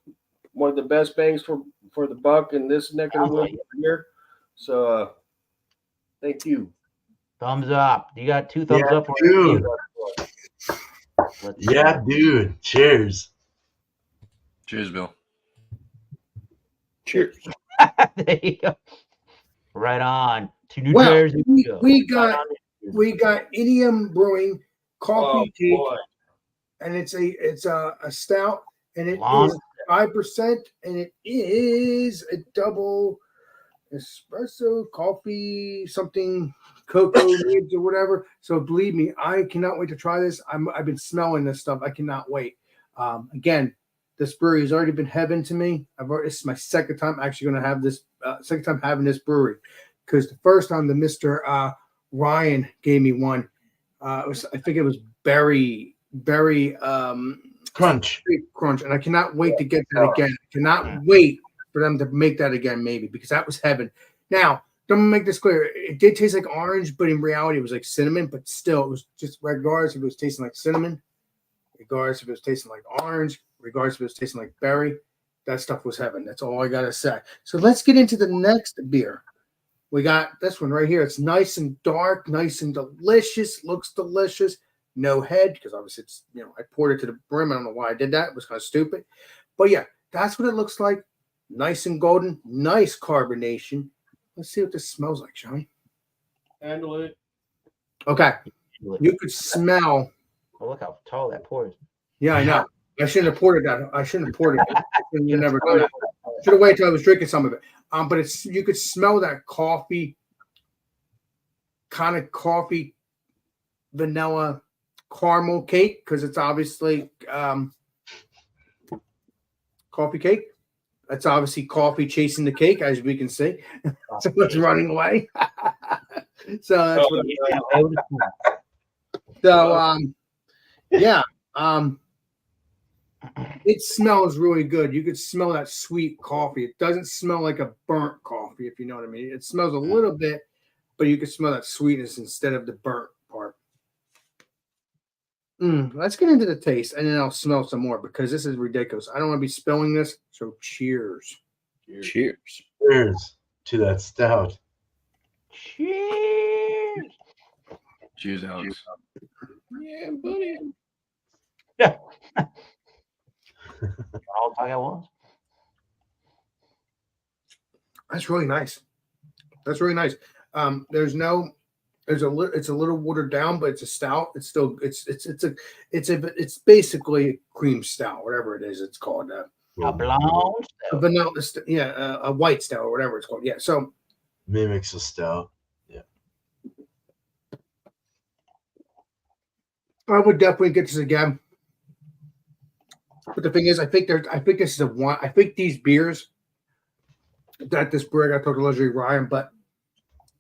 One of the best bangs for the buck in this neck of the woods here. So, thank you. Thumbs up. You got 2 thumbs up for dude. Yeah, dude. Cheers. Cheers, Bill. Cheers. There you go. Right on to New Well, Jersey. we got Idiom Brewing coffee cake, and it's a stout, and it is 5%, and it is a double espresso coffee something cocoa nibs or whatever. So believe me, I cannot wait to try this. I've been smelling this stuff. I cannot wait. Again, this brewery has already been heaven to me. This is my second time actually going to have this. Second time having this brewery, because the first time the Mr. Ryan gave me one, I think it was berry very Crunch. crunch, and I cannot wait to get that again. I cannot wait for them to make that again, maybe, because that was heaven. Now, don't make this clear. It did taste like orange, but in reality, it was like cinnamon. But still, it was just regardless if it was tasting like cinnamon, regardless if it was tasting like orange, regardless if it was tasting like berry, that stuff was heaven. That's all I gotta say. So let's get into the next beer. We got this one right here. It's nice and dark, nice and delicious. Looks delicious. No head, because obviously it's, I poured it to the brim. I don't know why I did that. It was kind of stupid. But yeah, that's what it looks like. Nice and golden. Nice carbonation. Let's see what this smells like, shall we? Handle it. Okay. You could smell. Oh, look how tall that pour is. Yeah, I know. I shouldn't have poured it that. I shouldn't have poured it. You never done that. Should have waited till I was drinking some of it. But you could smell that coffee, kind of coffee, vanilla, caramel cake, because it's obviously coffee cake. That's obviously coffee chasing the cake, as we can see. So it's running away. So that's what it smells really good. You could smell that sweet coffee. It doesn't smell like a burnt coffee, if you know what I mean. It smells a little bit, but you can smell that sweetness instead of the burnt part. Let's get into the taste, and then I'll smell some more, because this is ridiculous. I don't want to be spilling this, so cheers. Cheers. Cheers to that stout. Cheers. Cheers, Alex. Yeah, buddy. Yeah. All talk at once. That's really nice. That's really nice. It's a little watered down, but it's a stout. It's still it's basically a cream stout, whatever it is. It's called A blonde a vanilla, a white stout or whatever it's called. Yeah. So Mimics a stout. Yeah. I would definitely get this again. But the thing is, I think this is a one. I think these beers that this brewery, I talked to Leslie Ryan,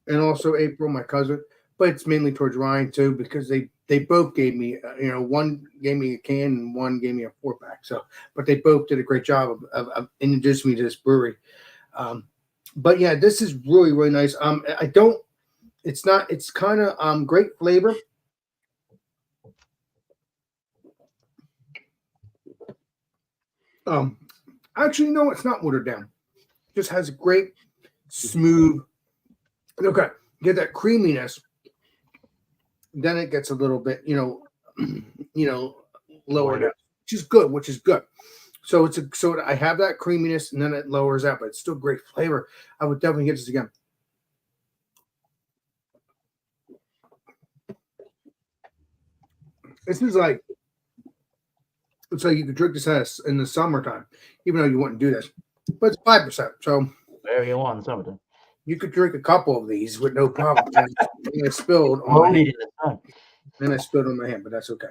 and also April, my cousin, but it's mainly towards Ryan too, because they both gave me, one gave me a can and one gave me a 4-pack. So, but they both did a great job of introducing me to this brewery. But yeah, this is really, really nice. It's kind of great flavor. Actually, no, it's not watered down. It just has a great, smooth. Okay, get that creaminess. Then it gets a little bit, lower down, which is good. So I have that creaminess, and then it lowers out, but it's still great flavor. I would definitely get this again. This is like, it's like you could drink this in the summertime, even though you wouldn't do this. But it's 5%, so wherever you want in summertime. You could drink a couple of these with no problem. And I spilled on my hand. And I spilled on my hand, but that's okay.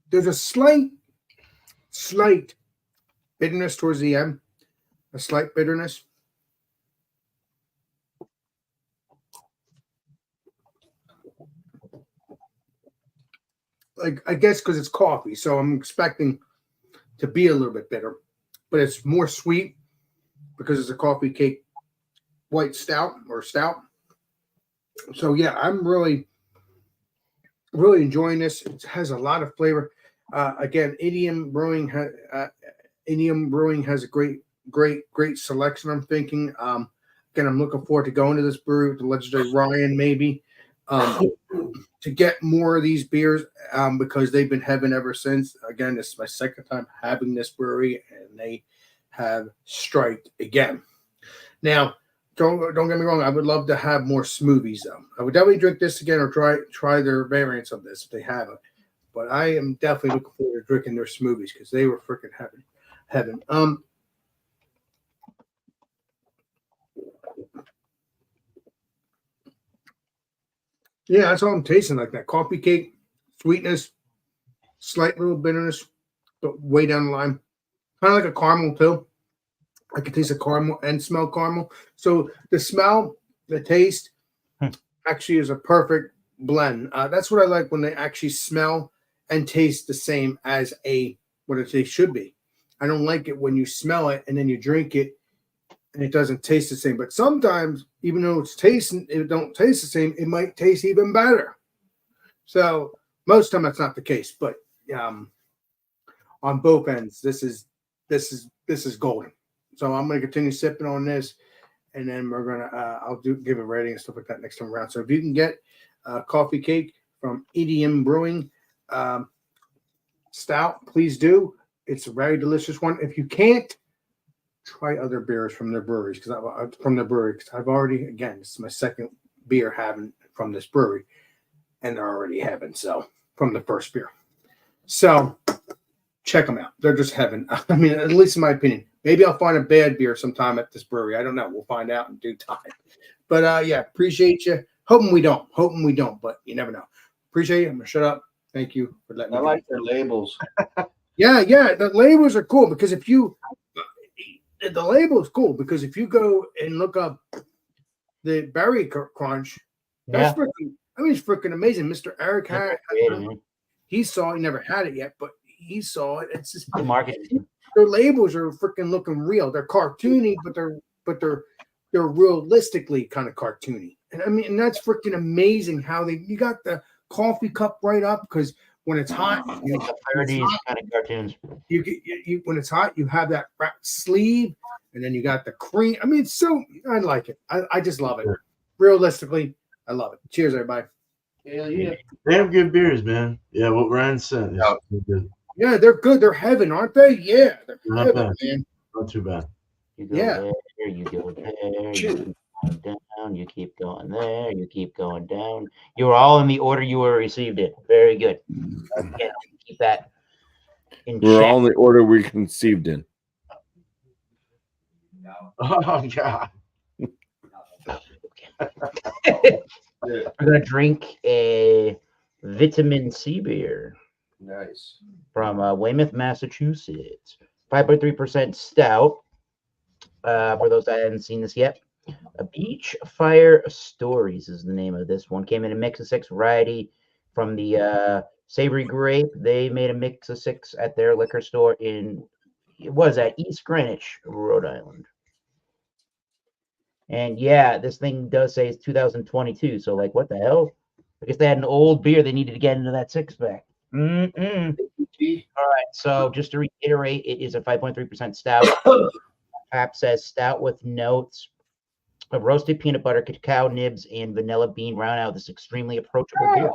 There's a slight bitterness towards the end. A slight bitterness. Like, I guess because it's coffee, so I'm expecting to be a little bit bitter, but it's more sweet because it's a coffee cake white stout or stout. So yeah, I'm really enjoying this. It has a lot of flavor. Again, Idiom Brewing has a great selection. I'm thinking. Again, I'm looking forward to going to this brewery with the legendary Ryan, maybe, to get more of these beers, because they've been heaven ever since. Again, this is my second time having this brewery, and they have striked again. Now, don't get me wrong. I would love to have more smoothies, though. I would definitely drink this again or try their variants of this if they have it. But I am definitely looking forward to drinking their smoothies because they were freaking heaven. Yeah, that's all I'm tasting, like that coffee cake, sweetness, slight little bitterness, but way down the line. Kind of like a caramel too. I can taste the caramel and smell caramel. So the smell, the taste, actually is a perfect blend. That's what I like when they actually smell and taste the same as what they should be. I don't like it when you smell it and then you drink it and it doesn't taste the same. But sometimes, even though it don't taste the same, it might taste even better. So most of the time that's not the case, but on both ends, this is golden. So I'm going to continue sipping on this, and then we're gonna I'll give a rating and stuff like that next time around. So if you can get coffee cake from EDM Brewing Stout, please do. It's a very delicious one. If you can't, try other beers from their breweries because I've already, again, this is my second beer having from this brewery, and they're already having from the first beer. So check them out. They're just heaven. I mean, at least in my opinion. Maybe I'll find a bad beer sometime at this brewery. I don't know. We'll find out in due time. But yeah, appreciate you. Hoping we don't, but you never know. Appreciate you. I'm gonna shut up. Thank you for letting me. I like their labels. Yeah, the labels are cool because if you the label is cool because if you go and look up the berry crunch, that's freaking. I mean, it's freaking amazing. Mr. Eric had he never had it yet, but he saw it. It's just marketing. Their labels are freaking looking real. They're cartoony, but they're realistically kind of cartoony. And I mean, and that's freaking amazing how you got the coffee cup right up because when it's hot, kind of cartoons. You when it's hot, you have that sleeve, and then you got the cream. I mean, I like it. I just love it. Realistically, I love it. Cheers, everybody. Hell yeah. They have good beers, man. Yeah, what Ryan said is good. Yeah, they're good. They're heaven, aren't they? Yeah, they're Not heaven, bad. man. Not too bad. You go there, you go there, you keep going down, you keep going there, you keep going down. You're all in the order you were received it. Very good. Again, keep that in We're check. all in the order we conceived in. Oh God. We're gonna drink a vitamin C beer. Nice. From Weymouth, Massachusetts. 5.3% stout. For those that haven't seen this yet. Beach Fire Stories is the name of this one. Came in a mix of 6 variety from the Savory Grape. They made a mix of 6 at their liquor store at East Greenwich, Rhode Island. And yeah, this thing does say it's 2022. So like, what the hell? I guess they had an old beer they needed to get into that 6-pack. All right, so just to reiterate, it is a 5.3% stout. Pap says stout with notes of roasted peanut butter, cacao nibs, and vanilla bean round out this extremely approachable beer.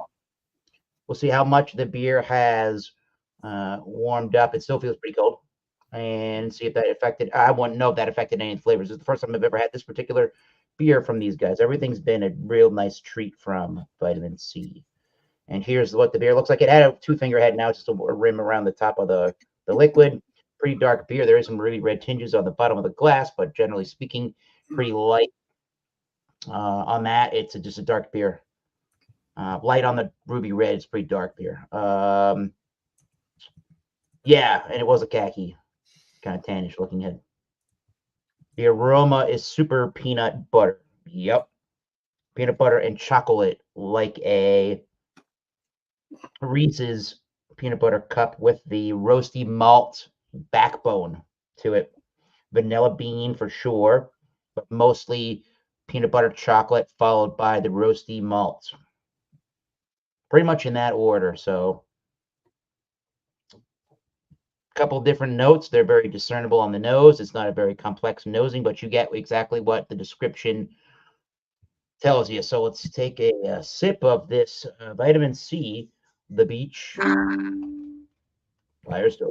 We'll see how much the beer has warmed up. It still feels pretty cold. And see if that affected. I want to know if that affected any flavors. It's the first time I've ever had this particular beer from these guys. Everything's been a real nice treat from Vitamin C. And here's what the beer looks like. It had a 2-finger head. Now it's just a rim around the top of the liquid. Pretty dark beer. There is some really red tinges on the bottom of the glass, but generally speaking, pretty light on that. It's just a dark beer. Light on the ruby red. It's pretty dark beer. Yeah, and it was a khaki, kind of tannish looking head. The aroma is super peanut butter. Yep. Peanut butter and chocolate, like a Reese's peanut butter cup with the roasty malt backbone to it. Vanilla bean for sure, but mostly peanut butter chocolate followed by the roasty malt. Pretty much in that order. So a couple different notes. They're very discernible on the nose. It's not a very complex nosing, but you get exactly what the description tells you. So let's take a sip of this Vitamin C, the Beach Fire Story.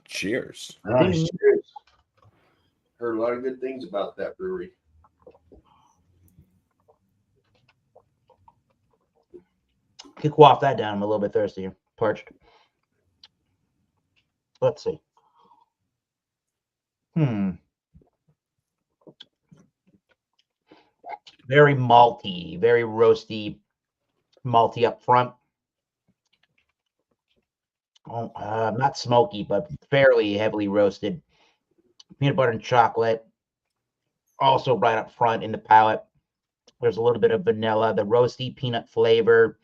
Cheers. Nice. Cheers. Heard a lot of good things about that brewery. Could quaff that down. I'm a little bit thirsty, parched. Let's see. Very malty, very roasty, malty up front. Oh, not smoky, but fairly heavily roasted. Peanut butter and chocolate. Also right up front in the palate. There's a little bit of vanilla. The roasty peanut flavor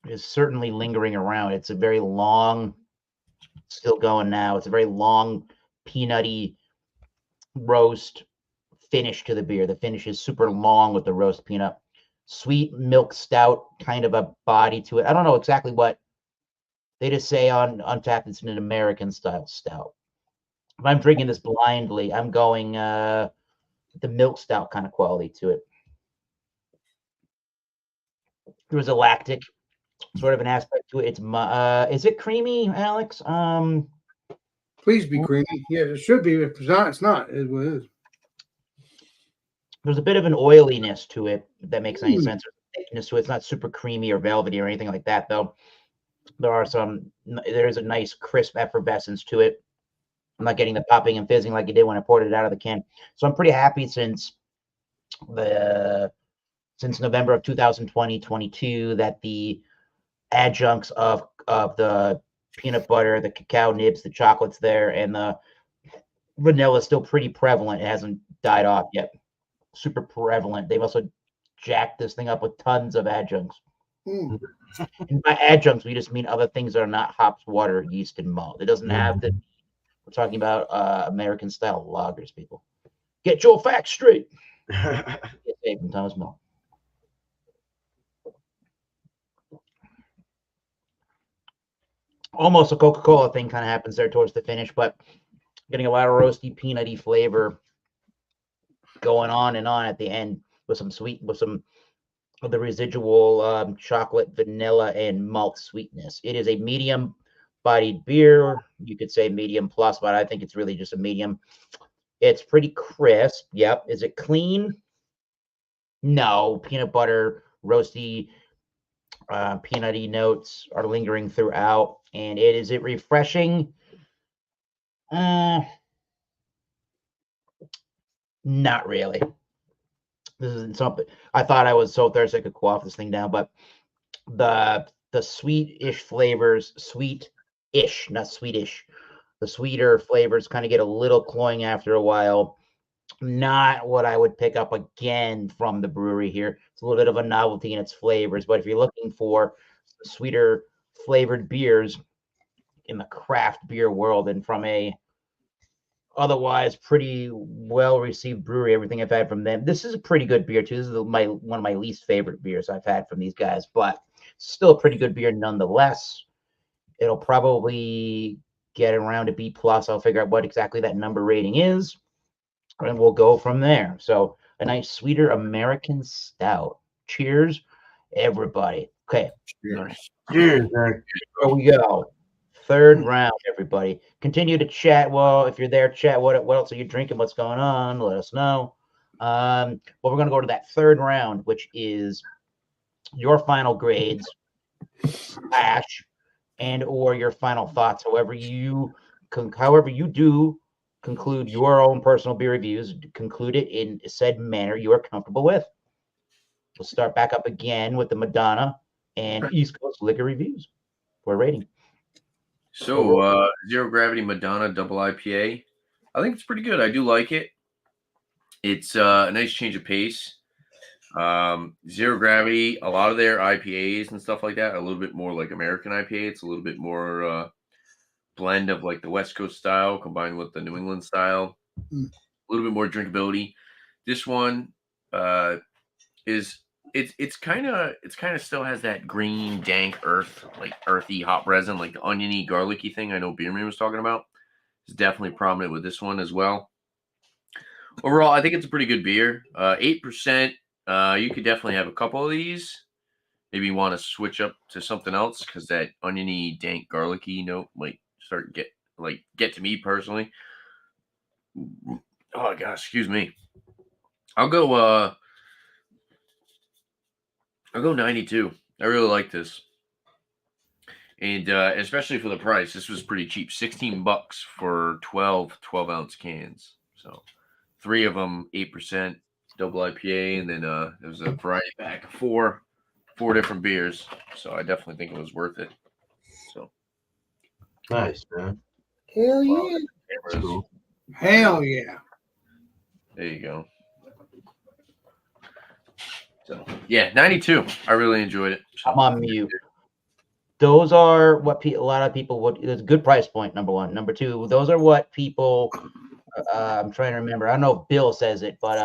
is certainly lingering around. It's a very long, still going now. It's a very long, peanutty roast finish to the beer. The finish is super long with the roast peanut. Sweet milk stout kind of a body to it. I don't know exactly what they just say on Untappd. It's an American style stout. If I'm drinking this blindly, I'm going the milk stout kind of quality to it. There was a lactic sort of an aspect to it. It's is it creamy, Alex? Please be creamy. Yeah, it should be. If it's not, it's not. It is. There's a bit of an oiliness to it, if that makes any sense. Thickness to it. It's not super creamy or velvety or anything like that, though. There's a nice crisp effervescence to it. I'm not getting the popping and fizzing like it did when I poured it out of the can. So I'm pretty happy since November of 2020-22 that the adjuncts of the peanut butter, the cacao nibs, the chocolates there, and the vanilla is still pretty prevalent. It hasn't died off yet. Super prevalent. They've also jacked this thing up with tons of adjuncts. And by adjuncts, we just mean other things that are not hops, water, yeast, and malt. It doesn't have to. We're talking about American style lagers, people. Get your facts straight. Get from Thomas Mill. Almost a Coca-Cola thing kind of happens there towards the finish, but getting a lot of roasty, peanutty flavor going on and on at the end with some of the residual chocolate, vanilla, and malt sweetness. It is a medium-bodied beer. You could say medium plus, but I think it's really just a medium. It's pretty crisp. Yep. Is it clean? No. Peanut butter, roasty, peanutty notes are lingering throughout. And is it refreshing? Not really. This isn't something. I thought I was so thirsty I could quaff this thing down, but the sweet-ish flavors, sweet-ish, not sweetish. The sweeter flavors kind of get a little cloying after a while. Not what I would pick up again from the brewery here. It's a little bit of a novelty in its flavors, but if you're looking for sweeter flavored beers in the craft beer world and from a otherwise pretty well received brewery, everything I've had from them, this is a pretty good beer too. This is one of my least favorite beers I've had from these guys, but still a pretty good beer nonetheless. It'll probably get around a B plus. I'll figure out what exactly that number rating is, and we'll go from there. So a nice sweeter American stout. Cheers, everybody. Okay. Cheers. Here we go. Third round, everybody. Continue to chat. Well, if you're there, chat. What else are you drinking? What's going on? Let us know. Well, we're going to go to that third round, which is your final grades, and or your final thoughts. However you do conclude your own personal beer reviews, conclude it in said manner you are comfortable with. We'll start back up again with the Madonna and East Coast liquor reviews for rating. So, Zero Gravity Madonna Double IPA. I think it's pretty good. I do like it. It's a nice change of pace. Zero Gravity, a lot of their IPAs and stuff like that are a little bit more like American IPA. It's a little bit more blend of like the West Coast style combined with the New England style. A little bit more drinkability. This one is it's kind of still has that green dank earthy hop resin, like the oniony garlicky thing I know Beerman was talking about. It's definitely prominent with this one as well. Overall, I think it's a pretty good beer. 8%. You could definitely have a couple of these. Maybe you want to switch up to something else because that oniony dank garlicky note might start get to me personally. Oh gosh, excuse me. I'll go 92. I really like this. And especially for the price, this was pretty cheap. $16 for 12 ounce cans. So 3 of them, 8% double IPA, and then there's a variety pack of four different beers. So I definitely think it was worth it. So nice, man. Hell yeah. Cool. Hell yeah. There you go. So yeah, 92. I really enjoyed it. So. I'm on mute. Those are what a lot of people would. It's a good price point. Number one. Number two. Those are what people. I'm trying to remember. I don't know if Bill says it, but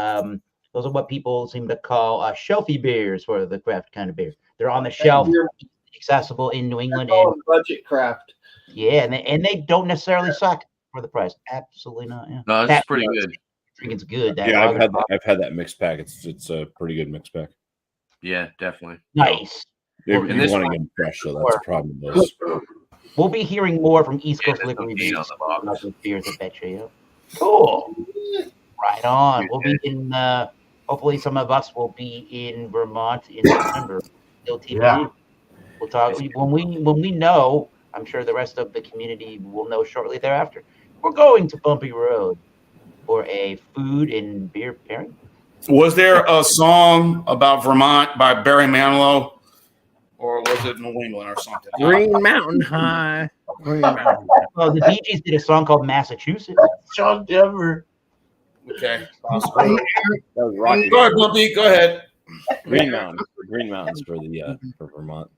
those are what people seem to call shelfie beers for the craft kind of beer. They're on the shelf, accessible in New England, and budget craft. yeah, and they don't necessarily suck for the price. Absolutely not. Yeah. No, that's pretty good. It's good. That Yeah, I've had that mixed pack. It's a pretty good mixed pack. Yeah, definitely. Nice. You and this want to get them fresh, so that's the problem with those. We'll be hearing more from East Coast liquor reviews about those beers, I bet you. Yeah. Cool. Right on. We'll be in. Hopefully, some of us will be in Vermont in September. Still TBD. Yeah. We'll talk when we know. I'm sure the rest of the community will know shortly thereafter. We're going to Bumpy Road for a food and beer pairing. Was there a song about Vermont by Barry Manilow, or was it New England or something? Green Mountain High. Well, the Bee Gees did a song called Massachusetts. John Denver. Okay. That was Rocky. Go ahead, Bumpy. Go ahead. Green Mountains for Vermont.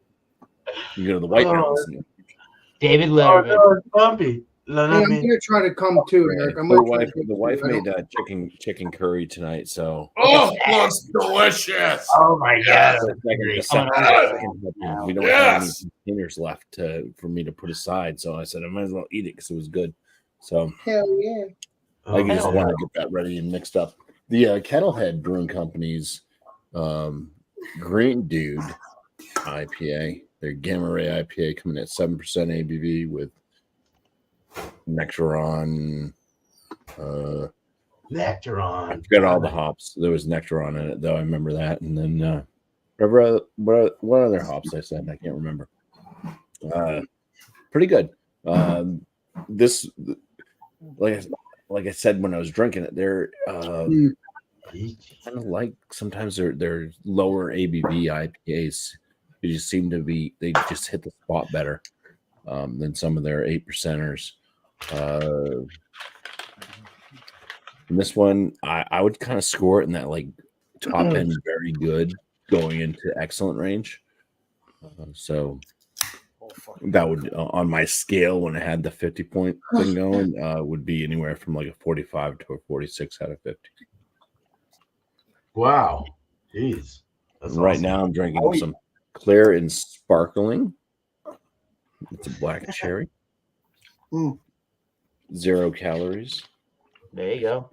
You go to the White Mountains. David Oh, Letterman. no, it's Bumpy. I'm gonna try to come too, Eric. I'm gonna try The wife made chicken curry tonight, so Oh, looks delicious. Oh my God. we don't have any containers left for me to put aside, so I said I might as well eat it because it was good. So Hell yeah. I just want to get that ready and mixed up. The Kettlehead Brewing Company's Green Dude IPA, their Gamma Ray IPA, coming at 7% ABV with Nectaron. Nectaron. I forgot all the hops. There was Nectaron in it, though. I remember that. And then what other hops I said? I can't remember. Pretty good. This, like I said when I was drinking it, they're kind of like sometimes they're lower ABV IPAs. They just seem to be, they just hit the spot better than some of their 8%ers. And this one, I would kind of score it in that like top end, very good, going into excellent range. So that would, on my scale, when I had the 50-point thing going, would be anywhere from like a 45 to a 46 out of 50. Wow. Jeez. That's Right awesome. now, I'm drinking some clear and sparkling. It's a black cherry. 0 calories. There you go.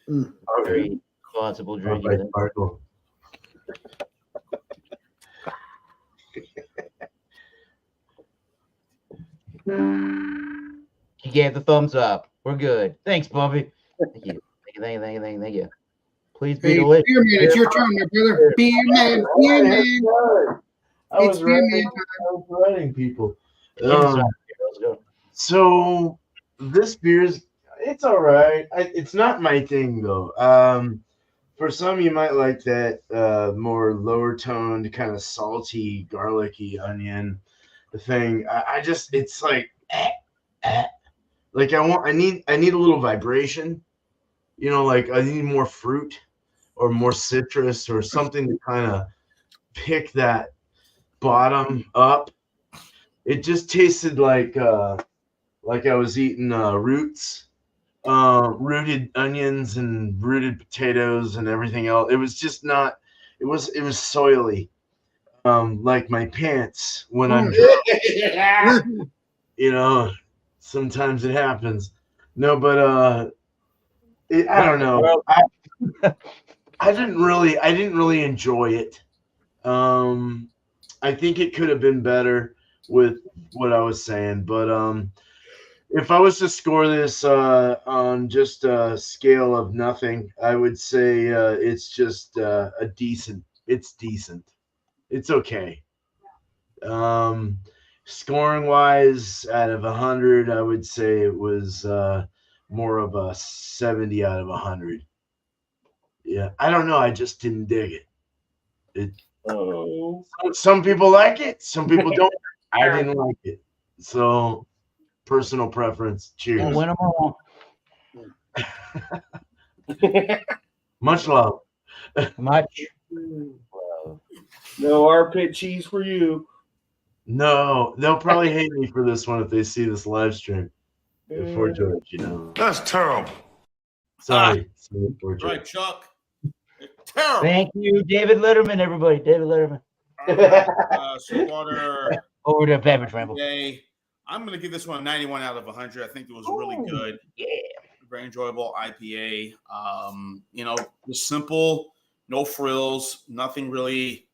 Okay. Very responsible drinking. Right, sparkle. He gave the thumbs up. We're good. Thanks, Bumpy. Thank you. Thank you. Please be Hey, delicious. Beer Man, it's your turn, my brother. Beer Man, Beer Man. I It's was Beer writing, Man I was writing people. Let's go. So this beer's, it's all right. It's not my thing though. For some, you might like that more lower toned, kind of salty, garlicky onion thing. I just, it's like, like I need a little vibration. You know, like I need more fruit or more citrus or something to kind of pick that bottom up. It just tasted like I was eating roots, rooted onions and rooted potatoes and everything else. It was just not. It was soily, like my pants when I'm drunk. You know, sometimes it happens. No, but I don't know. I didn't really enjoy it. I think it could have been better with what I was saying, but if I was to score this on just a scale of nothing, I would say it's just it's decent. It's okay. Scoring wise, out of 100, I would say it was more of a 70 out of 100. Yeah, I don't know. I just didn't dig it. Some people like it. Some people don't. I didn't like it. So, personal preference. Cheers. Win 'em all. Much love. Much. No armpit cheese for you. No, they'll probably hate me for this one if they see this live stream. Before George, you know. That's terrible. Sorry. Before George. Right, Chuck. Terrible. Thank you, David Letterman, everybody. David Letterman. All right, Sweetwater. Over to Beverage Ramble. Today, I'm going to give this one a 91 out of 100. I think it was really good. Yeah. Very enjoyable IPA. Just simple, no frills, nothing really,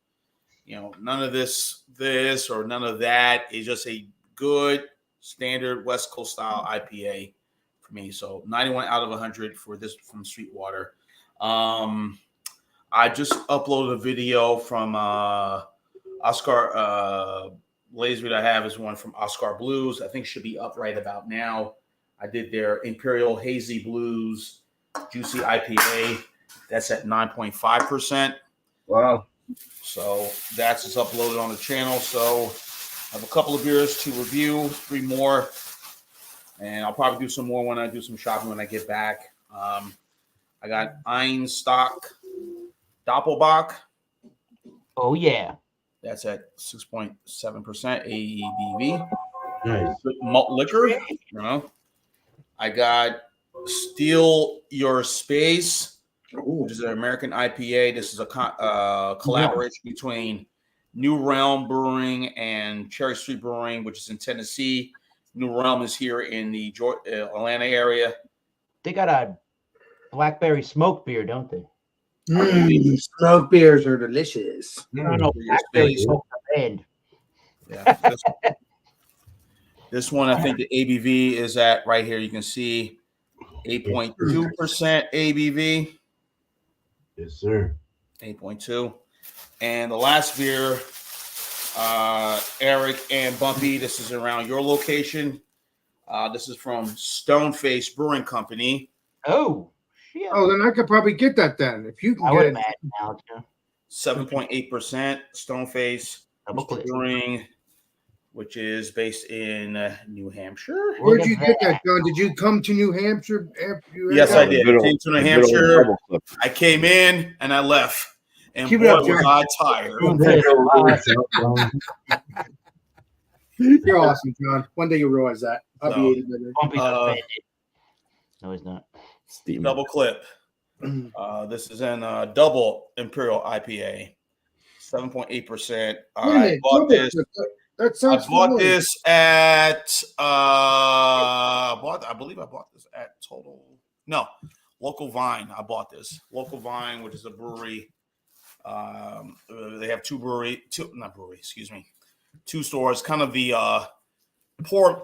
none of this or none of that. It's just a good standard West Coast style IPA for me. So 91 out of 100 for this from Sweetwater. I just uploaded a video from Oscar. Latest video I have is one from Oscar Blues. I think should be up right about now. I did their Imperial Hazy Blues Juicy IPA. That's at 9.5%. Wow. So that's just uploaded on the channel. So I have a couple of beers to review, 3 more. And I'll probably do some more when I do some shopping when I get back. I got Einstock Doppelbock. Oh, yeah. That's at 6.7% ABV. Nice. Malt liquor. I got Steal Your Space, which is an American IPA. This is a collaboration between New Realm Brewing and Cherry Street Brewing, which is in Tennessee. New Realm is here in the Atlanta area. They got a blackberry smoke beer, don't they? Smoke beers are delicious. No, blackberry smoke band. Yeah. This one, I think the ABV is at right here. You can see 8.2% ABV. Yes, sir. 8.2. And the last beer, Eric and Bumpy, this is around your location. This is from Stoneface Brewing Company. Oh, shit. Oh, then I could probably get that then. If you can I get would it. imagine now, too. 7.8% Stoneface Double click. Brewing, which is based in New Hampshire. Where'd you get that, John? Did you come to New Hampshire after you had Yes, that? I did. Good old- Came to New good old Hampshire. double clip. I came in and I left. And Keep it boy, up, was John. I tired. You're awesome, John. One day you'll realize that. I'll No. be 80 later. Bumpy's offended. No, he's not. Steam. Double clip. This is in double Imperial IPA, 7.8%. Wait a minute, I bought this. That sounds I bought familiar. this at I believe I bought this at Local Vine. I bought this. Local Vine, which is a brewery. They have two stores, kind of the poor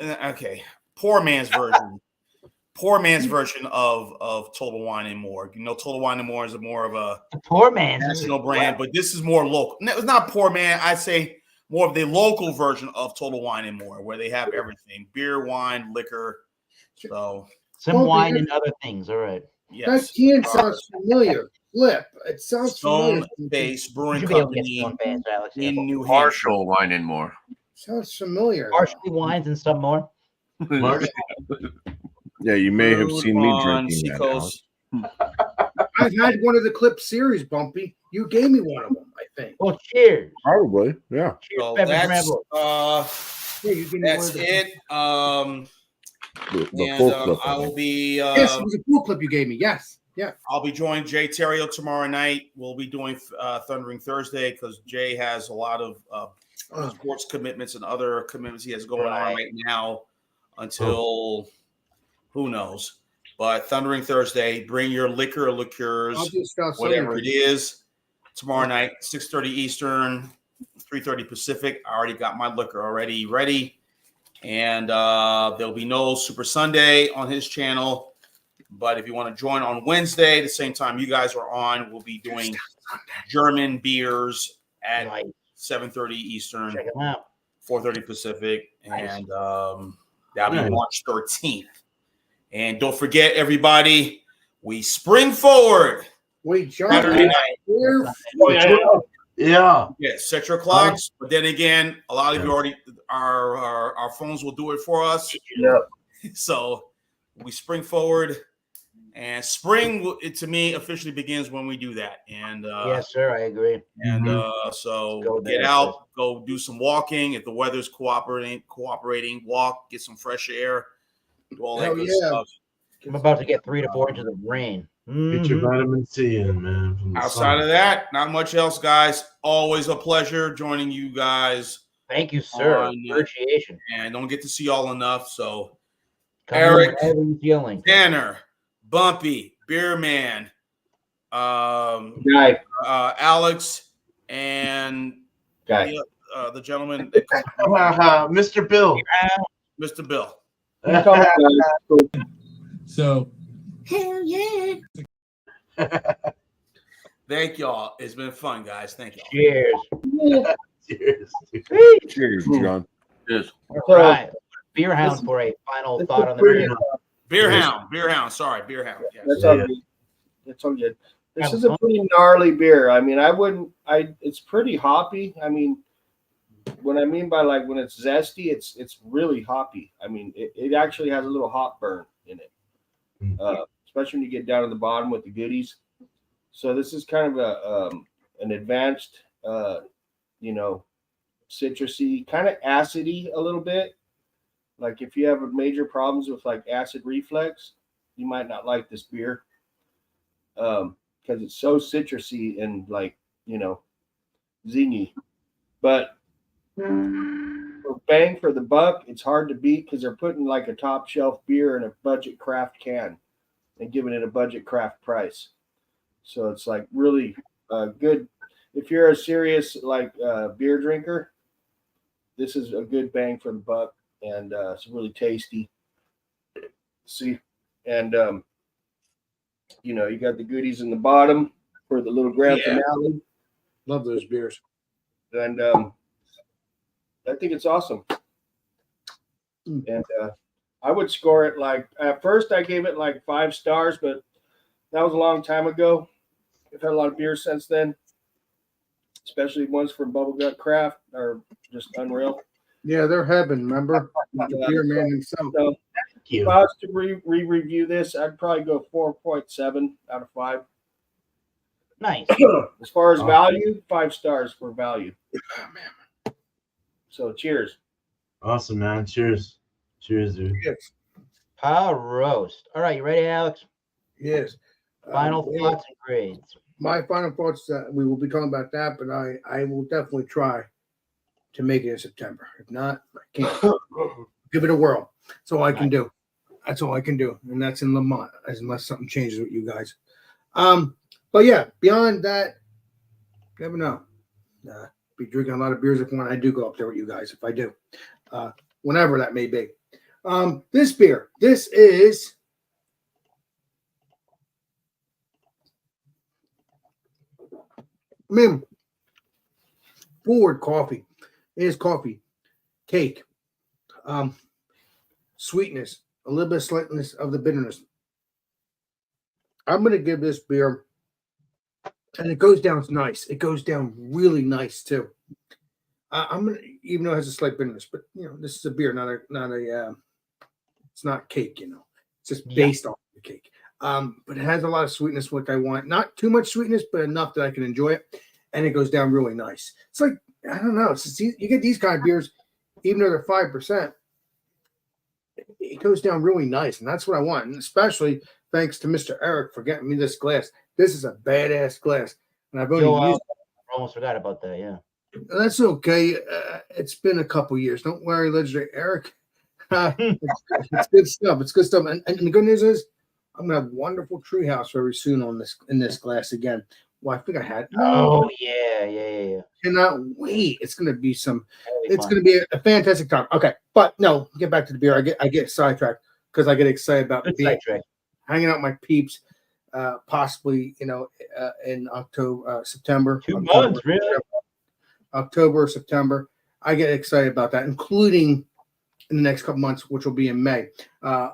man's version. Poor man's version of Total Wine and More. Total Wine and More is more of a Poor man. national brand, but this is more local. No, it's not poor man. I'd say more of the local version of Total Wine and More, where they have everything: beer, wine, liquor. So Some wine and other things. All right. yes, That can sounds familiar. Flip. It sounds familiar. Stone-based brewing You should be able to get company Stone fans, Alex. in New Hampshire. Partial wine and more. Sounds familiar. Partially wines and some more. Yeah, you may have Brewed seen me on drinking that. Seacoast. I've had one of the clip series, Bumpy. You gave me one of them, I think. Well, cheers. Probably, yeah. Cheers, So Beverage that's Ramble. Yeah, you gave me one that's of the- it. The full clip. I will be Yes, it was a full clip you gave me. Yes. Yeah. I'll be joining Jay Terrio tomorrow night. We'll be doing Thundering Thursday because Jay has a lot of sports commitments and other commitments he has going on right now until who knows. But Thundering Thursday, bring your liquor or liqueurs, I'll do stuff whatever Sunday. it is, tomorrow night, 6:30 Eastern, 3:30 Pacific. I already got my liquor already ready. And there'll be no Super Sunday on his channel. But if you want to join on Wednesday, the same time you guys are on, we'll be doing German beers at 7:30 Eastern, Check them out. 4:30 Pacific, and that'll be March 13th. And don't forget, everybody, we spring forward. Wait, John. Saturday night. Yeah. Yeah, set your clocks. But then again, a lot of you already our phones will do it for us. Yeah. So we spring forward And spring, to me, officially begins when we do that. And yes, sir, I agree. And Go so get there, out, go do some walking. If the weather's cooperating, walk, get some fresh air, do all that Hell good yeah. stuff. I'm about to get 3 to 4 inches of rain. Get your vitamin C in, man. From the Outside sun. of that, not much else, guys. Always a pleasure joining you guys. Thank you, sir. On, Appreciation. And don't get to see y'all enough. So, Come Eric, whenever you feeling. Tanner, Bumpy, Beer Man, Guy. Alex, and Guy. the gentleman, Mr. Bill. Mr. Bill. So, hell yeah. Thank y'all. It's been fun, guys. Thank y'all. Cheers. Cheers. Cheers, John. Cheers. All right. Beer Hound for a final thought on the beer. Beer Hound. Sorry, Beer Hound. Yes. That's all good. That's all good. This is a pretty gnarly beer. I mean, it's pretty hoppy. I mean, what I mean by like when it's zesty, it's really hoppy. I mean, it actually has a little hop burn in it, especially when you get down to the bottom with the goodies. So this is kind of an advanced, citrusy, kind of acidy a little bit. Like if you have major problems with like acid reflux, you might not like this beer because it's so citrusy and like, zingy. But for bang for the buck, it's hard to beat because they're putting like a top shelf beer in a budget craft can and giving it a budget craft price. So it's like really good. If you're a serious beer drinker, this is a good bang for the buck, and it's really tasty. See, and you got the goodies in the bottom for the little grand finale. Love those beers, and I think it's awesome. And I would score it like at first I gave it like 5 stars, but that was a long time ago. I've had a lot of beers since then, especially ones from Bubble Gut Craft are just unreal. Yeah, they're heaven. Remember, the beer man himself. So, if I was to review this, I'd probably go 4.7 out of 5. Nice. As far as value, 5 stars for value. Oh, man. So cheers. Awesome, man. Cheers. Cheers, dude. Yes. Power roast. All right, you ready, Alex? Yes. Final thoughts and grades. My final thoughts, we will be talking about that, but I will definitely try to make it in September. If not, I can't. Give it a whirl. That's all I can do. That's all I can do. And that's in Lamont, unless something changes with you guys. But yeah, beyond that, never know. Be drinking a lot of beers if when I do go up there with you guys, if I do. Whenever that may be. This beer, this is forward coffee. It is coffee, cake, sweetness, a little bit of slightness of the bitterness. I'm going to give this beer, and it goes down nice. It goes down really nice too. I'm going to, even though it has a slight bitterness, but this is a beer, not a. It's not cake, It's just based off the cake. But it has a lot of sweetness, what I want. Not too much sweetness, but enough that I can enjoy it. And it goes down really nice. It's like, I don't know. You get these kind of beers, even though they're 5%, it goes down really nice. And that's what I want. And especially thanks to Mr. Eric for getting me this glass. This is a badass glass. And I've only used it. I almost forgot about that, yeah. That's okay. It's been a couple years. Don't worry, legendary Eric. It's good stuff. It's good stuff. And the good news is I'm going to have wonderful treehouse very soon in this glass again. Well, I think I had. Oh, yeah. Cannot wait. It's going to be it's going to be a fantastic time. Okay. But no, get back to the beer. I get sidetracked because I get excited about hanging out with my peeps, possibly, in October, September. 2 months, really? October, September. I get excited about that, including in the next couple months, which will be in May. I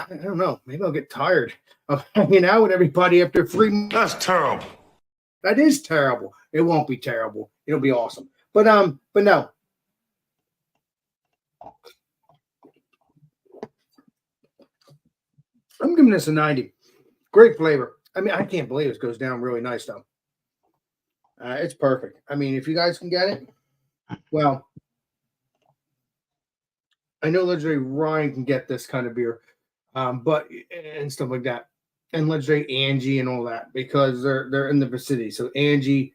don't know. Maybe I'll get tired of hanging out with everybody after 3 months. That's terrible. That is terrible. It won't be terrible. It'll be awesome. But no. I'm giving this a 90. Great flavor. I mean, I can't believe this goes down really nice though. It's perfect. I mean, if you guys can get it, well, I know legendary Ryan can get this kind of beer, but and stuff like that, and legendary Angie and all that because they're in the vicinity. So Angie,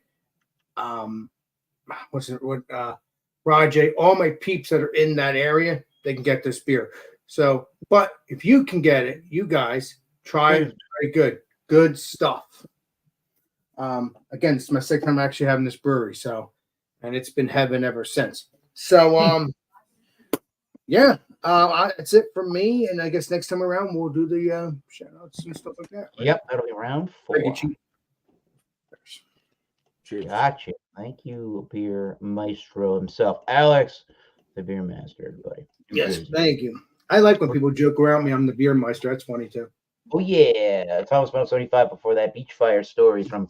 Rajay, all my peeps that are in that area, they can get this beer. So, but if you can get it, you guys try it. Very good stuff. Again, it's my second time actually having this brewery, so, and it's been heaven ever since. So, yeah, that's it from me, and I guess next time around we'll do the shout outs and stuff like that. Right? Yep, that'll be round 4. Cheers. Gotcha. Thank you, beer maestro himself, Alex, the beer master. Everybody. Yes, thank you. I like when people joke around me. I'm the beer meister. That's funny too. Oh yeah, Thomas Bell 75 before that. Beach Fire Stories from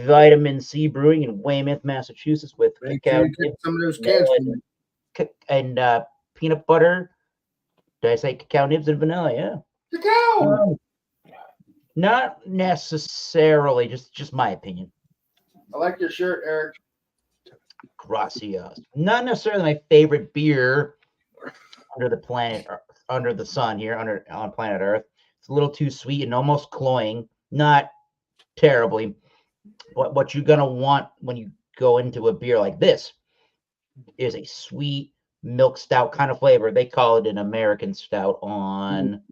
Vitamin C Brewing in Weymouth, Massachusetts, with cacao some of those cans and peanut butter. Did I say cacao nibs and vanilla? Yeah. Cacao. Not necessarily, just my opinion. I like your shirt, Eric. Gracias. Not necessarily my favorite beer under the planet, under the sun here, on planet Earth. It's a little too sweet and almost cloying. Not terribly, but what you're gonna want when you go into a beer like this is a sweet milk stout kind of flavor. They call it an American stout on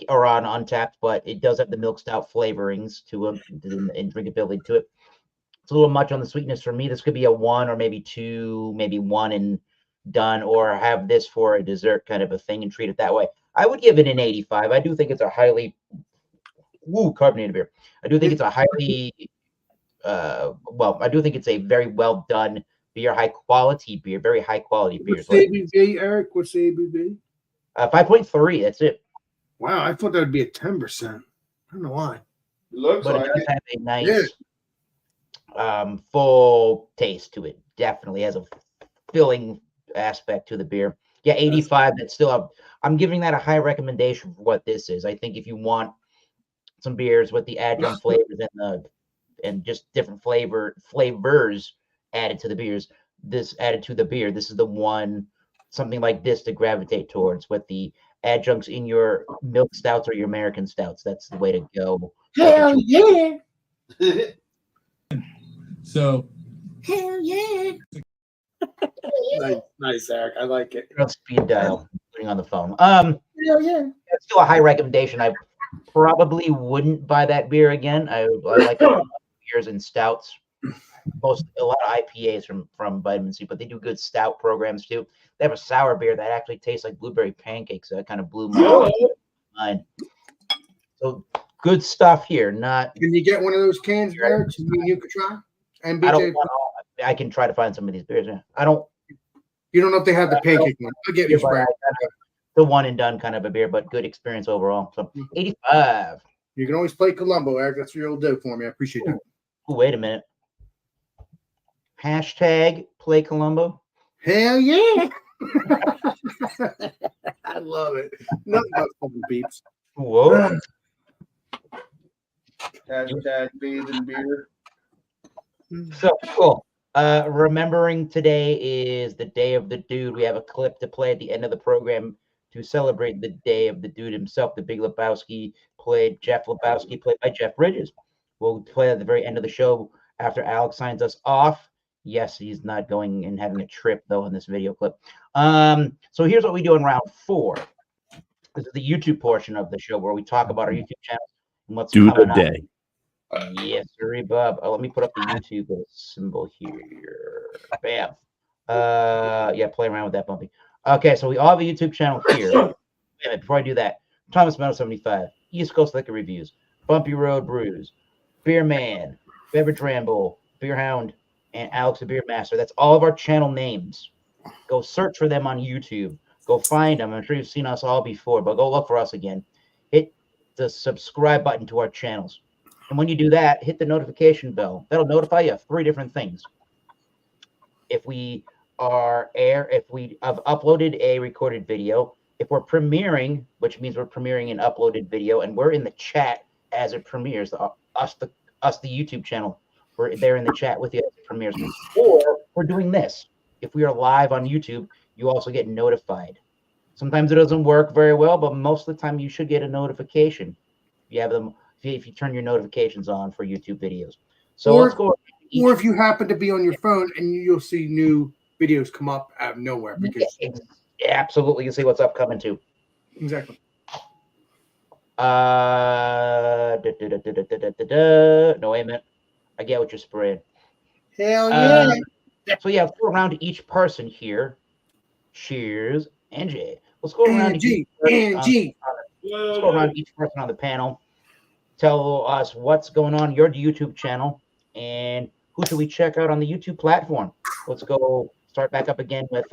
or on Untapped, but it does have the milk stout flavorings to it and drinkability to it. It's a little much on the sweetness for me. This could be a 1 or maybe 2, maybe 1 and done, or have this for a dessert kind of a thing and treat it that way. I would give it an 85. I do think it's a highly carbonated beer. I do think it's a highly I do think it's a very well done beer, high quality beer, very high quality beer. What's the ABV, Eric? What's the ABV? 5.3. That's it. Wow, I thought that would be a 10%. I don't know why. It looks But like it does it. have a nice full taste to it. Definitely has a filling aspect to the beer. Yeah, 85. That's still I'm giving that a high recommendation for what this is. I think if you want some beers with the adjunct flavors and just different flavors added to the beers, this is the one, something like this to gravitate towards with the adjuncts in your milk stouts or your American stouts. That's the way to go. Hell yeah. So, Hell yeah. Nice, Eric. I like it. On speed dial, putting on the phone. Hell yeah. That's still a high recommendation. I probably wouldn't buy that beer again. I like beers and stouts. A lot of IPAs from Vitamin C, but they do good stout programs too. They have a sour beer that actually tastes like blueberry pancakes. So that kind of blew my mind. So good stuff here. Not. Can you get one of those cans, Eric? You could try. And BJ, I can try to find some of these beers. I don't. You don't know if they have the pancake one. I'll get you the one and done kind of a beer, but good experience overall. So 85. You can always play Columbo, Eric. That's what you'll do for me. I appreciate that. Ooh, wait a minute. Hashtag play Columbo. Hell yeah. I love it. Nothing but fucking beeps. Whoa. Hashtag bathing beer. So cool. Remembering today is the Day of the Dude. We have a clip to play at the end of the program to celebrate the Day of the Dude himself. The Big Lebowski Jeff Lebowski, played by Jeff Bridges. We'll play at the very end of the show after Alex signs us off. Yes, he's not going and having a trip though in this video clip. So here's what we do in round 4. This is the YouTube portion of the show where we talk about our YouTube channel and what's Do the coming up. day. Yes, sir, Bob. Let me put up the YouTube symbol here. Bam. Yeah, play around with that, Bumpy. Okay, so we all have a YouTube channel here. Wait a minute, before I do that, Thomas Meadow 75, East Coast Liquor Reviews, Bumpy Road Brews, Beer Man, Beverage Ramble, Beer Hound, and Alex the Beer Master. That's all of our channel names. Go search for them on YouTube. Go find them. I'm sure you've seen us all before, but go look for us again. Hit the subscribe button to our channels. And when you do that, hit the notification bell. That'll notify you of 3 different things. If we have uploaded a recorded video, if we're premiering, which means we're premiering an uploaded video, and we're in the chat as it premieres, us the YouTube channel, we're there in the chat with you as it premieres. Or we're doing this. If we are live on YouTube, you also get notified. Sometimes it doesn't work very well, but most of the time you should get a notification. You have them if you turn your notifications on for YouTube videos. So let's go. Or if you happen to be on your phone and you'll see new videos come up out of nowhere because absolutely, you see what's upcoming too. Exactly. No, wait a minute. I get what you're spraying. Hell yeah. So yeah, let's go around to each person here. Cheers, NJ. Let's go around to each let's go around to each person on the panel. Tell us what's going on your YouTube channel and who should we check out on the YouTube platform. Let's go start back up again with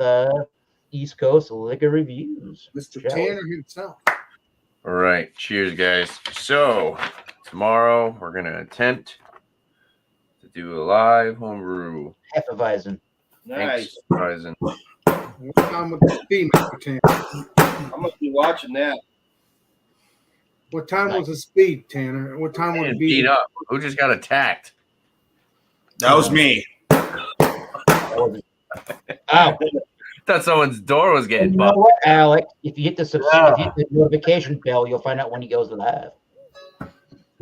East Coast Liquor Reviews. Mr. Tanner himself. All right. Cheers, guys. So tomorrow we're going to attempt to do a live homebrew. Hefeweizen. Nice. Hefeweizen. What time would this be, Mr. Tanner? I'm gonna be watching that. What time was the speed, Tanner? What time would it be? Beat up. Who just got attacked? That was me. Oh, Thought someone's door was getting you know bumped. what, Alex? If you hit the if you hit the notification bell, you'll find out when he goes live.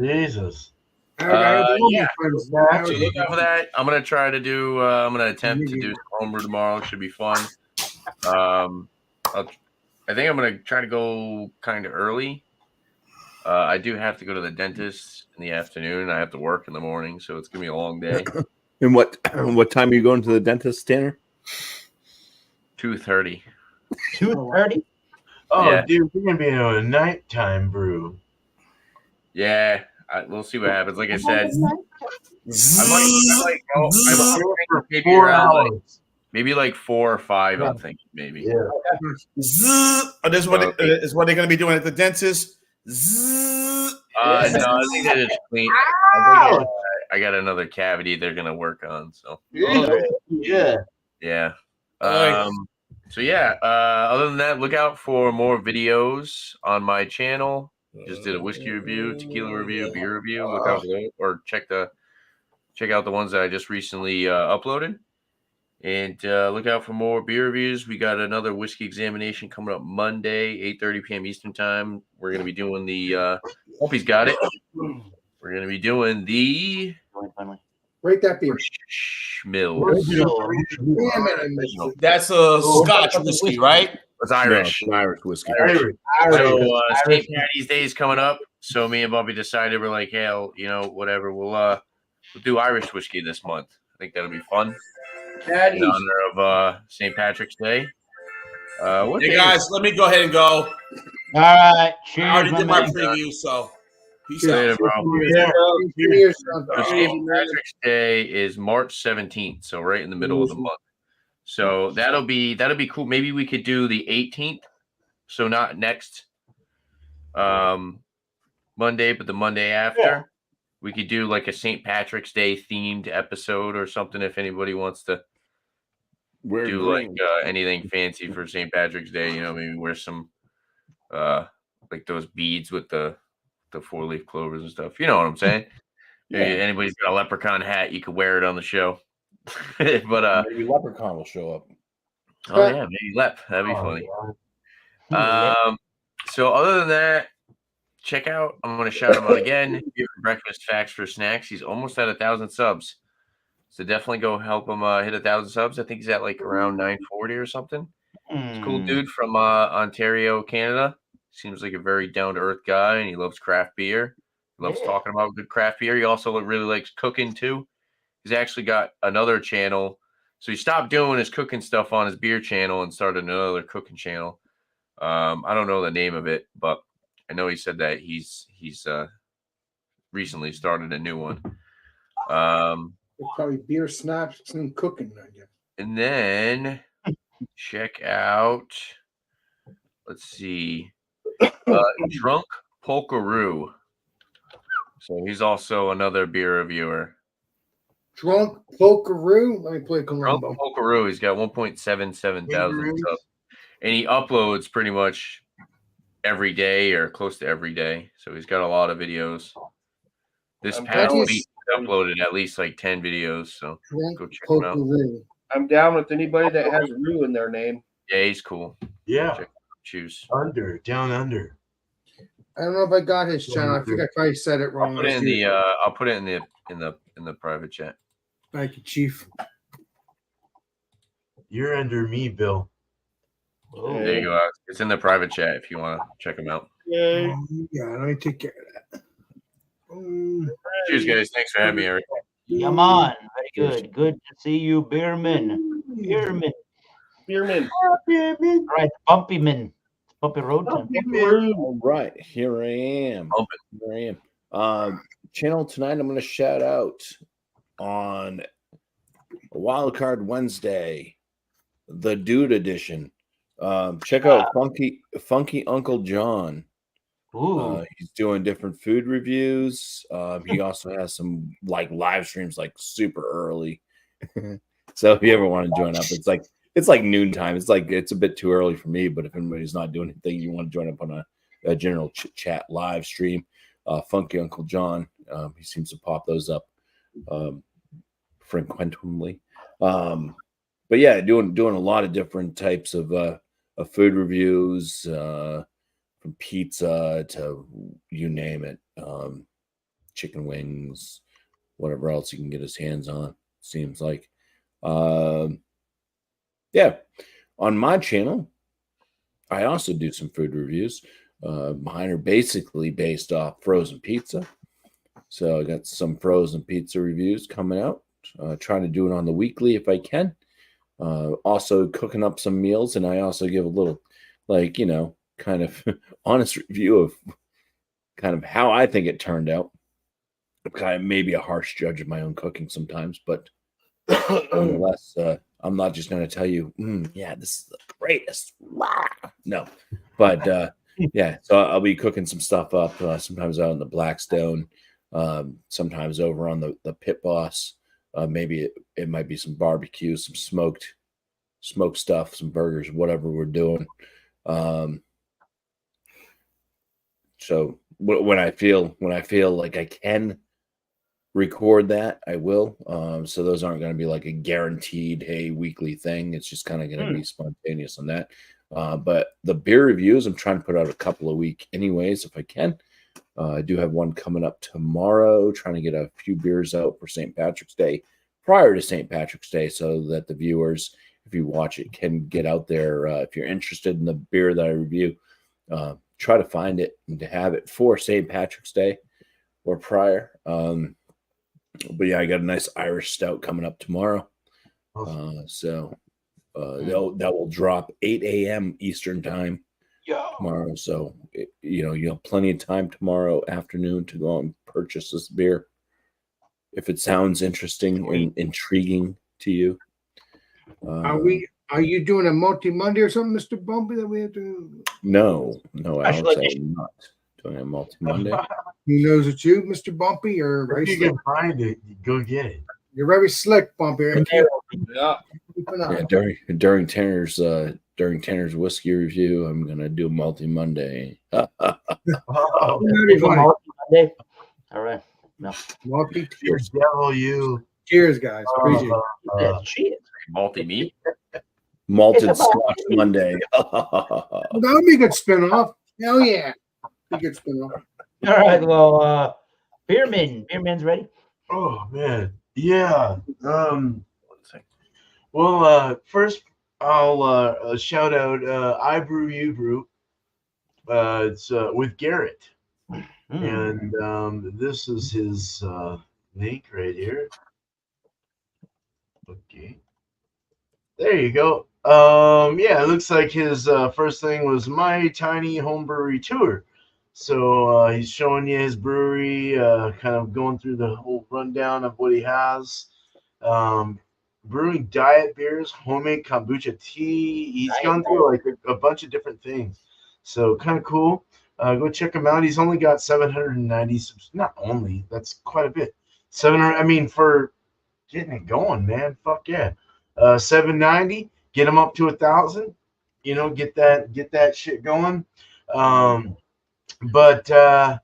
Jesus. Yeah. So look out for that. I'm gonna try to do. I'm gonna attempt to do some homebrew tomorrow. Should be fun. I think I'm gonna try to go kind of early. I do have to go to the dentist in the afternoon. I have to work in the morning, so it's gonna be a long day. And what time are you going to the dentist, Tanner? 2:30. 2:30. Oh, Yeah. dude, we're gonna be in a nighttime brew. Yeah, we'll see what happens. Like I said, I might go maybe 4 around hours. maybe like 4 or 5. I'm thinking maybe. Yeah. Oh, this is what is what they're going to be doing at the dentist. No, I think that is clean. I got another cavity they're gonna work on. So Yeah. yeah. So yeah. Other than that, look out for more videos on my channel. Just did a whiskey review, tequila review, beer review. Look out for those, or check out the ones that I just recently uploaded. And look out for more beer reviews. We got another whiskey examination coming up Monday, 8:30 p.m. Eastern time. We're going to be doing the hope he's got it. We're going to be doing the Rate that beer. Schmill. That's a Scotch whiskey, right? It's Irish. No, it's Irish whiskey. Irish. So St. Patty's Day is coming up. So me and Bobby decided we're like, hell, whatever. We'll do Irish whiskey this month. I think that'll be fun. In honor of St. Patrick's Day. Hey guys, let me go ahead and go. All right. Cheers. I already did my man. preview, so peace Later, out. bro. St. Patrick's Day is March 17th, so right in the middle of the month. So that'll be cool. Maybe we could do the 18th, so not next Monday, but the Monday after. Yeah. We could do like a St. Patrick's Day themed episode or something if anybody wants to do like anything fancy for St. Patrick's Day. Maybe wear some like those beads with the 4-leaf clovers and stuff. You know what I'm saying? Yeah. Anybody's got a leprechaun hat, you could wear it on the show. But maybe Leprechaun will show up. Oh yeah, maybe Lep. That'd be funny. So other than that, check out. I'm going to shout him out again. Breakfast Facts for Snacks. He's almost at 1,000 subs, so definitely go help him hit 1,000 subs. I think he's at like around 940 or something. He's a cool dude from Ontario, Canada. Seems like a very down to earth guy, and he loves craft beer. He loves talking about good craft beer. He also really likes cooking too. He's actually got another channel. So he stopped doing his cooking stuff on his beer channel and started another cooking channel. I don't know the name of it, but I know he said that he's recently started a new one. Probably beer, snaps, and cooking. I guess. And then check out, let's see, Drunk Polkaroo. So he's also another beer reviewer. Drunk Polkaroo. Let me play Columbo. Drunk Polkaroo. He's got 1.77 thousand subs. and he uploads pretty much every day or close to every day. So he's got a lot of videos. This I'm past down with- week, he uploaded at least like 10 videos. So Drunk go check him out. potpourri. I'm down with anybody that has Rue in their name. Yeah, he's cool. Yeah. Check, choose. Down under. I don't know if I got his channel. I think I probably said it I'll wrong. put it last in year. the. I'll put it in the private chat. Thank you, Chief. You're under me, Bill. Oh, There you go. It's in the private chat if you want to check him out. Yay. Yeah, let me take care of that. Cheers, guys. Thanks for having me, Eric. come on. Very good. Good to see you, Beerman. Beerman. Spearman. All right, Bumpyman. Bumpy Road. All right, here I am. Here I am. Channel tonight, I'm going to shout out on Wildcard Wednesday, the Dude Edition. Check out Funky Uncle John. Ooh. He's doing different food reviews. He also has some like live streams like super early. So if you ever want to join up, it's like noontime. It's a bit too early for me, but if anybody's not doing anything, you want to join up on a general chat live stream. Funky Uncle John, he seems to pop those up frequently. But yeah, doing a lot of different types of food reviews, from pizza to you name it, chicken wings, whatever else he can get his hands on. Seems like, yeah. On my channel, I also do some food reviews. Mine are basically based off frozen pizza. So I got some frozen pizza reviews coming out. Trying to do it on the weekly if I can. Also cooking up some meals, and I also give a little, like, kind of honest review of kind of how I think it turned out. I may be a harsh judge of my own cooking sometimes, but nonetheless, I'm not just going to tell you, yeah, this is the greatest. No, but yeah, so I'll be cooking some stuff up, sometimes out in the Blackstone, sometimes over on the Pit Boss. Maybe it might be some barbecue, some smoked stuff, some burgers, whatever we're doing. So when I feel like I can record that, I will. So those aren't going to be like a guaranteed, hey, weekly thing. It's just kind of going to be spontaneous on that. But the beer reviews, I'm trying to put out a couple a week anyways, if I can. I do have one coming up tomorrow, trying to get a few beers out for St. Patrick's Day, prior to St. Patrick's Day, so that the viewers, if you watch it, can get out there. If you're interested in the beer that I review, try to find it and to have it for St. Patrick's Day or prior. But yeah, I got a nice Irish stout coming up tomorrow. So that will drop 8 a.m. Eastern time tomorrow. So, you have plenty of time tomorrow afternoon to go out and purchase this beer. If it sounds interesting and intriguing to you. Are you doing a multi-Monday or something, Mr. Bumpy, that we have to? No, Alex, I'm not doing a multi-Monday. He knows it's you, Mr. Bumpy, or If you can find it, go get it. You're very slick, Bumpy. Yeah. During Tanner's whiskey review, I'm gonna do multi-Monday. Monday. All right. No. Multi. Cheers, devil, you. Cheers, guys. Appreciate it. Cheers. Malty meat. Malted Scotch Monday. That would be a good spin-off. Hell yeah. Be a good spin-off. All right. Well, Beerman's ready. Oh man, yeah. Well, first I'll shout out I Brew You Brew. It's with Garrett, and this is his link right here. Okay, there you go. Yeah, it looks like his first thing was My Tiny Home Brewery Tour. So he's showing you his brewery, kind of going through the whole rundown of what he has. Brewing diet beers, homemade kombucha tea. He's gone through like a bunch of different things. So kind of cool. Go check him out. He's only got 790 not only, that's quite a bit. 700, I mean, for getting it going, man. Fuck yeah. 790, get him up to 1,000. get that shit going. But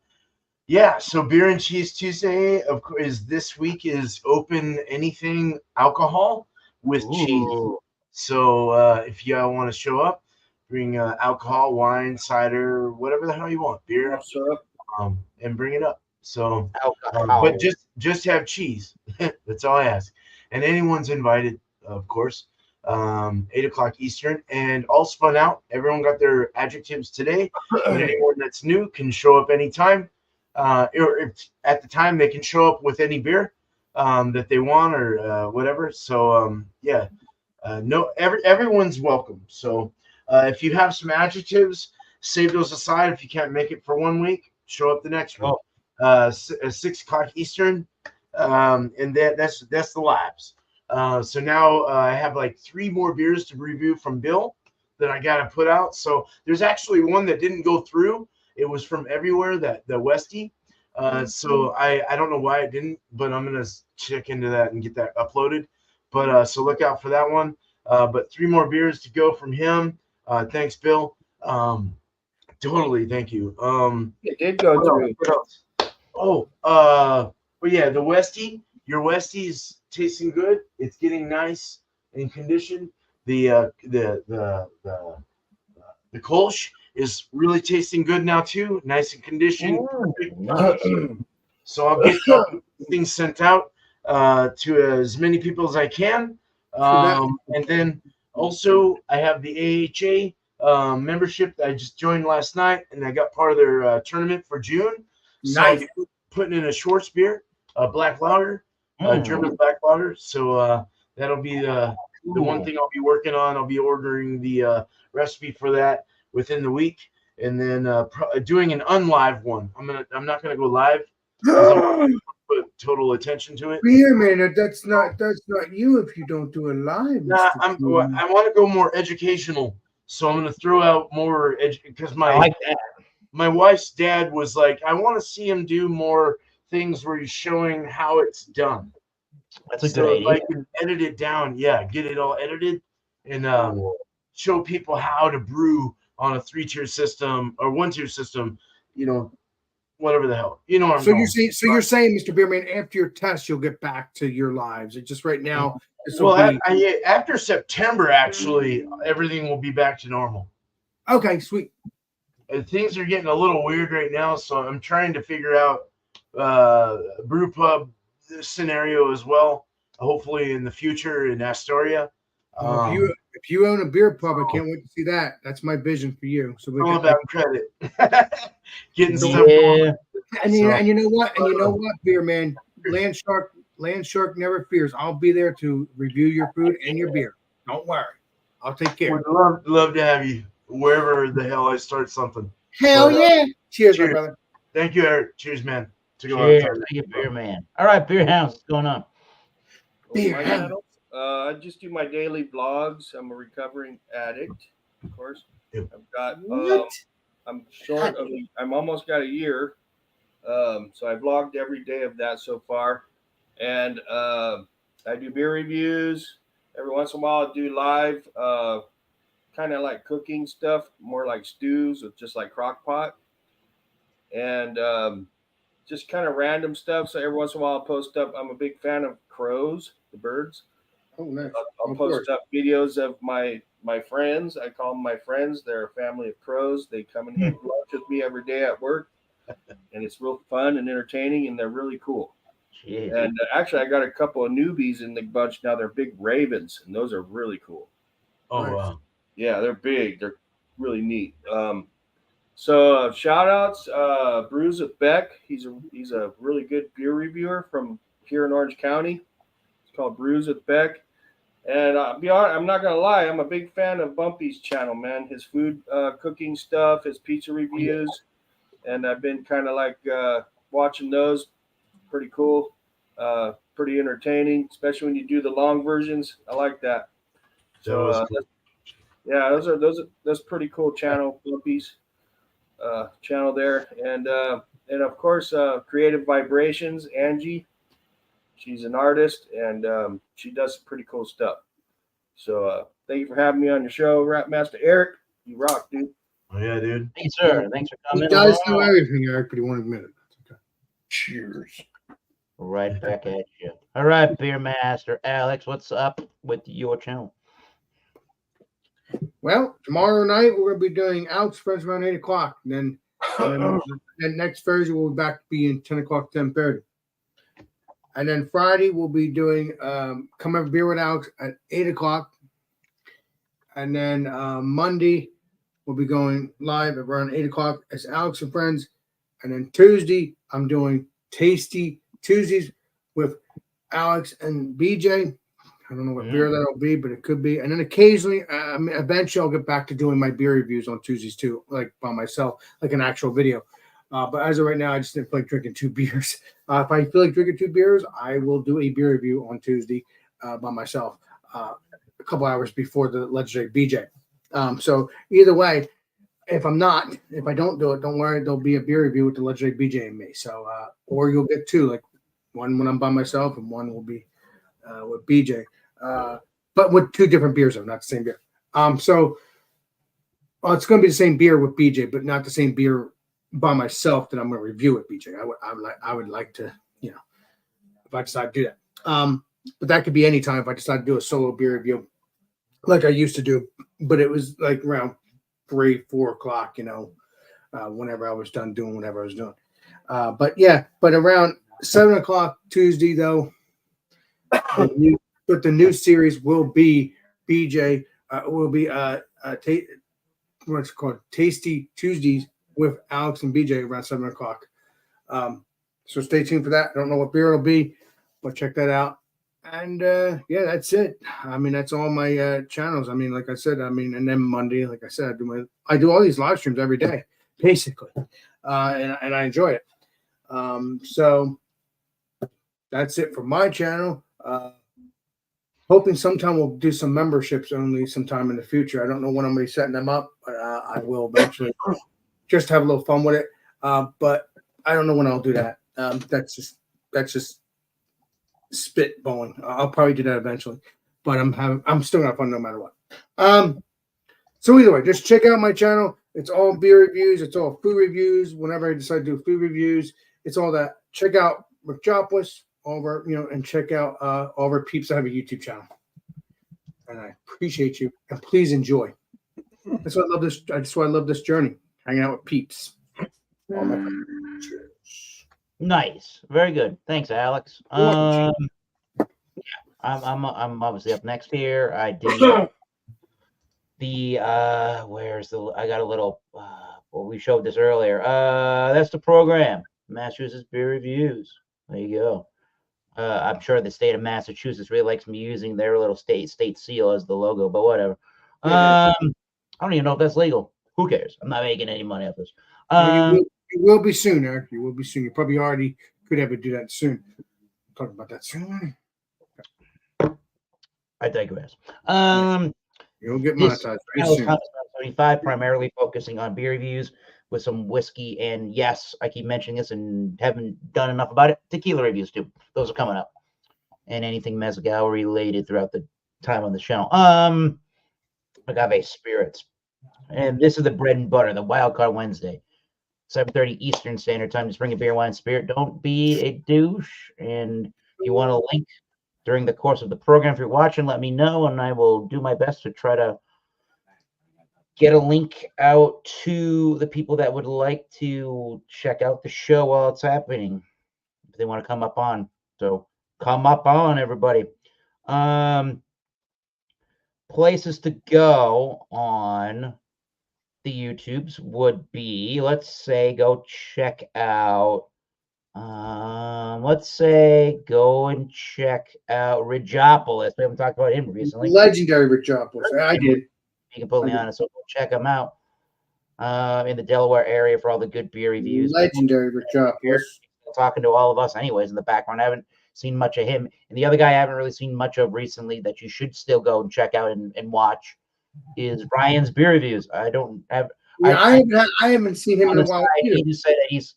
yeah, so Beer and Cheese Tuesday, of course, is this week is open anything alcohol with cheese. Ooh. So if y'all want to show up, bring alcohol, wine, cider, whatever the hell you want, beer, and bring it up. So, Alcohol. but just have cheese. That's all I ask. And anyone's invited, of course. 8 o'clock Eastern, and all spun out. Everyone got their adjectives today. But anyone that's new can show up anytime. Or if at the time they can show up with any beer that they want or whatever. So yeah, no, everyone's welcome. So if you have some adjectives, save those aside. If you can't make it for 1 week, show up the next week. 6 o'clock Eastern, and that's the labs. So now I have like 3 more beers to review from Bill that I got to put out. So there's actually one that didn't go through. It was from everywhere, the Westie. So I don't know why it didn't, but I'm gonna check into that and get that uploaded. But so look out for that one. But 3 more beers to go from him. Thanks, Bill. Totally, thank you. It did go through. What else? Oh, but yeah, the Westie. Your Westie is tasting good. It's getting nice in condition. The Kolsch is really tasting good now too. Nice in condition. So I'll get things sent out to as many people as I can. And then also I have the AHA membership that I just joined last night, and I got part of their tournament for June. So Nice. I'll be putting in a Schwartz beer, a black lager, German black lager. So that'll be the one thing I'll be working on. I'll be ordering the recipe for that within the week, and then doing an unlive one. I'm not gonna go live. Put total attention to it. Beer man, that's not you if you don't do it live. Nah, Mr. Q. I want to go more educational, so I'm gonna throw out more because I like that. my wife's dad was like, I want to see him do more things where he's showing how it's done. That's a So good if idea. I can edit it down, yeah, get it all edited, and show people how to brew on a 3-tier system or 1-tier system, whatever the hell. You know what I'm So going. you're saying, Mr. Beerman, after your test, you'll get back to your lives. It just right now. This will Well, be after September, actually, everything will be back to normal. okay. Sweet. Things are getting a little weird right now, so I'm trying to figure out brew pub scenario as well. Hopefully in the future in Astoria. If you own a beer pub, I can't wait to see that. That's my vision for you. So we all can, about credit. Getting stuff Yeah. going. and you know what, beer man, Land Shark never fears. I'll be there to review your food and your beer. Don't worry, I'll take care. Would love to have you wherever the hell I start something. Hell yeah! Cheers, cheers. my brother. Thank you, Eric. Cheers, man. Cheers. Thank you, Beer Man. All right, Beer House, what's going on? Beer My house. channel, I just do my daily vlogs. I'm a recovering addict, of course. Yep. I've got What? I'm short of I'm almost got a year. So I vlogged every day of that so far. And I do beer reviews. Every once in a while I do live kind of like cooking stuff, more like stews with just like crock pot. And just kind of random stuff. So every once in a while I'll post up. I'm a big fan of crows, the birds. Oh, nice. I'll post up videos of my friends. I call them my friends. They're a family of crows. They come and have lunch with me every day at work, and it's real fun and entertaining, and they're really cool. Jeez. And actually, I got a couple of newbies in the bunch now. They're big ravens, and those are really cool. Oh, wow. Yeah, they're big. They're really neat. So shout outs, Brews with Beck. He's a really good beer reviewer from here in Orange County. It's called Brews with Beck. And be honest, I'm not gonna lie, I'm a big fan of Bumpy's channel, man. His food cooking stuff, his pizza reviews, and I've been kind of like watching those. Pretty cool, pretty entertaining, especially when you do the long versions. I like that. So yeah, that's pretty cool channel, Bumpy's channel there, and of course Creative Vibrations, Angie. She's an artist, and she does some pretty cool stuff. So thank you for having me on your show, Rap Master Eric. You rock, dude. Oh yeah, dude. Thanks, sir. Thanks for coming. He does know everything, Eric, but he won't admit it. Okay. Cheers. Right back at you. All right, Beer Master Alex, what's up with your channel? Well, tomorrow night we're going to be doing Alex Friends around 8 o'clock. And then next Thursday we'll be back being 10 o'clock, 10:30. And then Friday we'll be doing Come Have a Beer with Alex at 8 o'clock. And then Monday we'll be going live around 8 o'clock as Alex and Friends. And then Tuesday I'm doing Tasty Tuesdays with Alex and BJ. I don't know what beer that'll be, but it could be. And then occasionally, eventually, I'll get back to doing my beer reviews on Tuesdays too, like by myself, like an actual video. But as of right now, I just didn't feel like drinking 2 beers. If I feel like drinking 2 beers, I will do a beer review on Tuesday by myself a couple hours before the legendary BJ. So either way, if I don't do it, don't worry, there'll be a beer review with the legendary BJ and me. So, or you'll get 2, like one when I'm by myself and one will be with BJ. But with 2 different beers, though, not the same beer. So it's going to be the same beer with BJ, but not the same beer by myself that I'm going to review with BJ. I would like to, if I decide to do that. But that could be any time if I decide to do a solo beer review, like I used to do. But it was like around 3, 4 o'clock, whenever I was done doing whatever I was doing. But around 7 o'clock Tuesday, though. But the new series will be BJ. Will be what's it called? Tasty Tuesdays with Alex and BJ around 7 o'clock. So stay tuned for that. I don't know what beer it'll be, but check that out. And that's it. I mean, that's all my channels. I mean, like I said, and then Monday, like I said, I do all these live streams every day, basically, and I enjoy it. So that's it for my channel. Hoping sometime we'll do some memberships only sometime in the future. I don't know when I'm going to be setting them up, but I will eventually just have a little fun with it. But I don't know when I'll do that. That's just spitballing. I'll probably do that eventually, but I'm still gonna have fun no matter what. So either way, just check out my channel. It's all beer reviews. It's all food reviews. Whenever I decide to do food reviews, it's all that. Check out Rick Jopless over, and check out all of our peeps that have a YouTube channel. And I appreciate you. And please enjoy. That's why I love this. That's why I love this journey, hanging out with peeps. All my friends. Nice, very good. Thanks, Alex. I'm obviously up next here. I did where's the? I got a little. Well, we showed this earlier. That's the program, Massachusetts Beer Reviews. There you go. I'm sure the state of Massachusetts really likes me using their little state seal as the logo, but whatever. I don't even know if that's legal. Who cares? I'm not making any money off this. You will be soon, Eric. You will be soon. You probably already could have to do that soon. We'll talk about that soon. I digress. You'll get monetized very soon. 75, primarily focusing on beer reviews with some whiskey, and yes, I keep mentioning this and haven't done enough about it. Tequila reviews too; those are coming up, and anything mezcal related throughout the time on the channel. Agave spirits, and this is the bread and butter, the Wild Card Wednesday, 7:30 Eastern Standard Time. Just bring a beer, wine, spirit. Don't be a douche. And if you want a link during the course of the program, if you're watching, let me know, and I will do my best to try to get a link out to the people that would like to check out the show while it's happening, if they want to come up on. So come up on, everybody. Places to go on the YouTubes would be, let's say, go check out, let's say, go and check out Ridgeopolis. We haven't talked about him recently. Legendary Ridgeopolis. I did. Be completely honest, so go check them out in the Delaware area for all the good beer reviews. Legendary Ridgeopolis. Talking to all of us, anyways, in the background. I haven't seen much of him, and the other guy I haven't really seen much of recently that you should still go and check out and watch is Ryan's beer reviews. I don't have. Yeah, I haven't seen him in a while. He just said that he's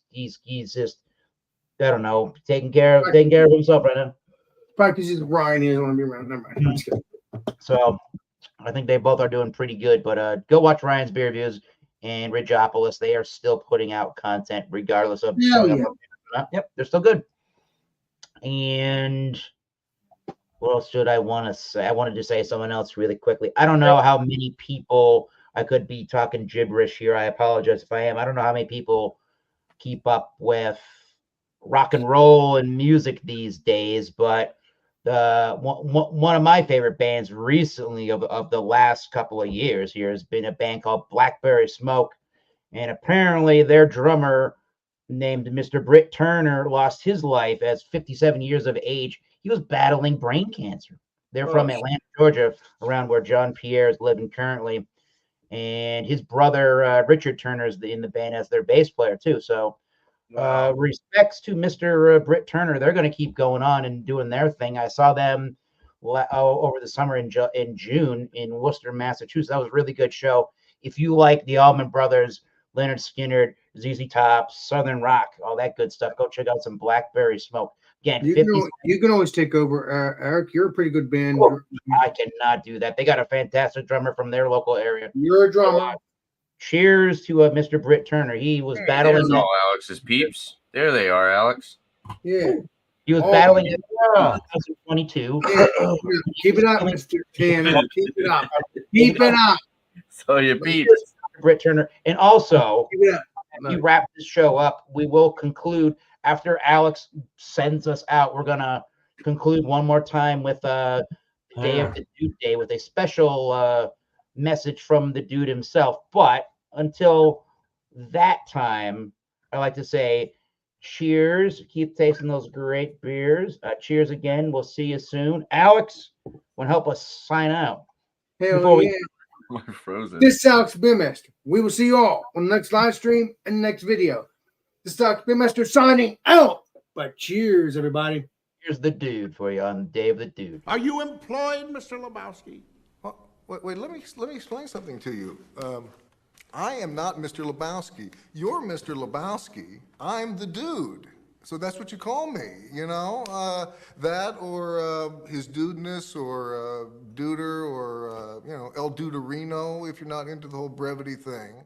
just, I don't know, taking care of himself right now. Probably because he's Ryan. He doesn't want to be around. Never mind. So I think they both are doing pretty good. But go watch Ryan's Beer Reviews and Ridgeopolis. They are still putting out content regardless of showing up. Yep, they're still good. And what else should I want to say? I wanted to say someone else really quickly. I don't know how many people, I could be talking gibberish here. I apologize if I am. I don't know how many people keep up with rock and roll and music these days, but one of my favorite bands recently of the last couple of years here has been a band called Blackberry Smoke. And apparently their drummer named Mr. Britt Turner lost his life at 57 years of age. He was battling brain cancer. They're from Atlanta, Georgia, around where John Pierre is living currently. And his brother, Richard Turner, is in the band as their bass player, too. So respects to Mr. Britt Turner. They're going to keep going on and doing their thing. I saw them over the summer in June in Worcester, Massachusetts. That was a really good show. If you like the Allman Brothers, Leonard Skinner, ZZ Top, Southern Rock, all that good stuff, go check out some Blackberry Smoke. Again, you can always take over, Eric. You're a pretty good band. Oh, I cannot do that. They got a fantastic drummer from their local area. You're a drummer. Cheers to Mr. Britt Turner. He was battling. There's all Alex's peeps. There they are, Alex. Yeah. He was battling in 2022. Yeah. Keep it up, Mr. Tanner. Keep it up. Keep it up. So your peeps. Britt Turner. And also, Keep it up. we wrap this show up. We will conclude after Alex sends us out. We're gonna conclude one more time with Day of the Dude Day with a special message from the dude himself. But until that time, I like to say cheers. Keep tasting those great beers. Cheers again. We'll see you soon. Alex, want to help us sign out? Hell yeah. We're frozen. This is Alex Beermaster. We will see you all on the next live stream and the next video. This is Alex Beermaster signing out. But cheers, everybody. Here's the dude for you on Day of the Dude. Are you employed, Mr. Lebowski? Wait, let me explain something to you. I am not Mr. Lebowski. You're Mr. Lebowski. I'm the dude. So that's what you call me, you know? That or his dudeness or duder or, you know, El Duderino if you're not into the whole brevity thing.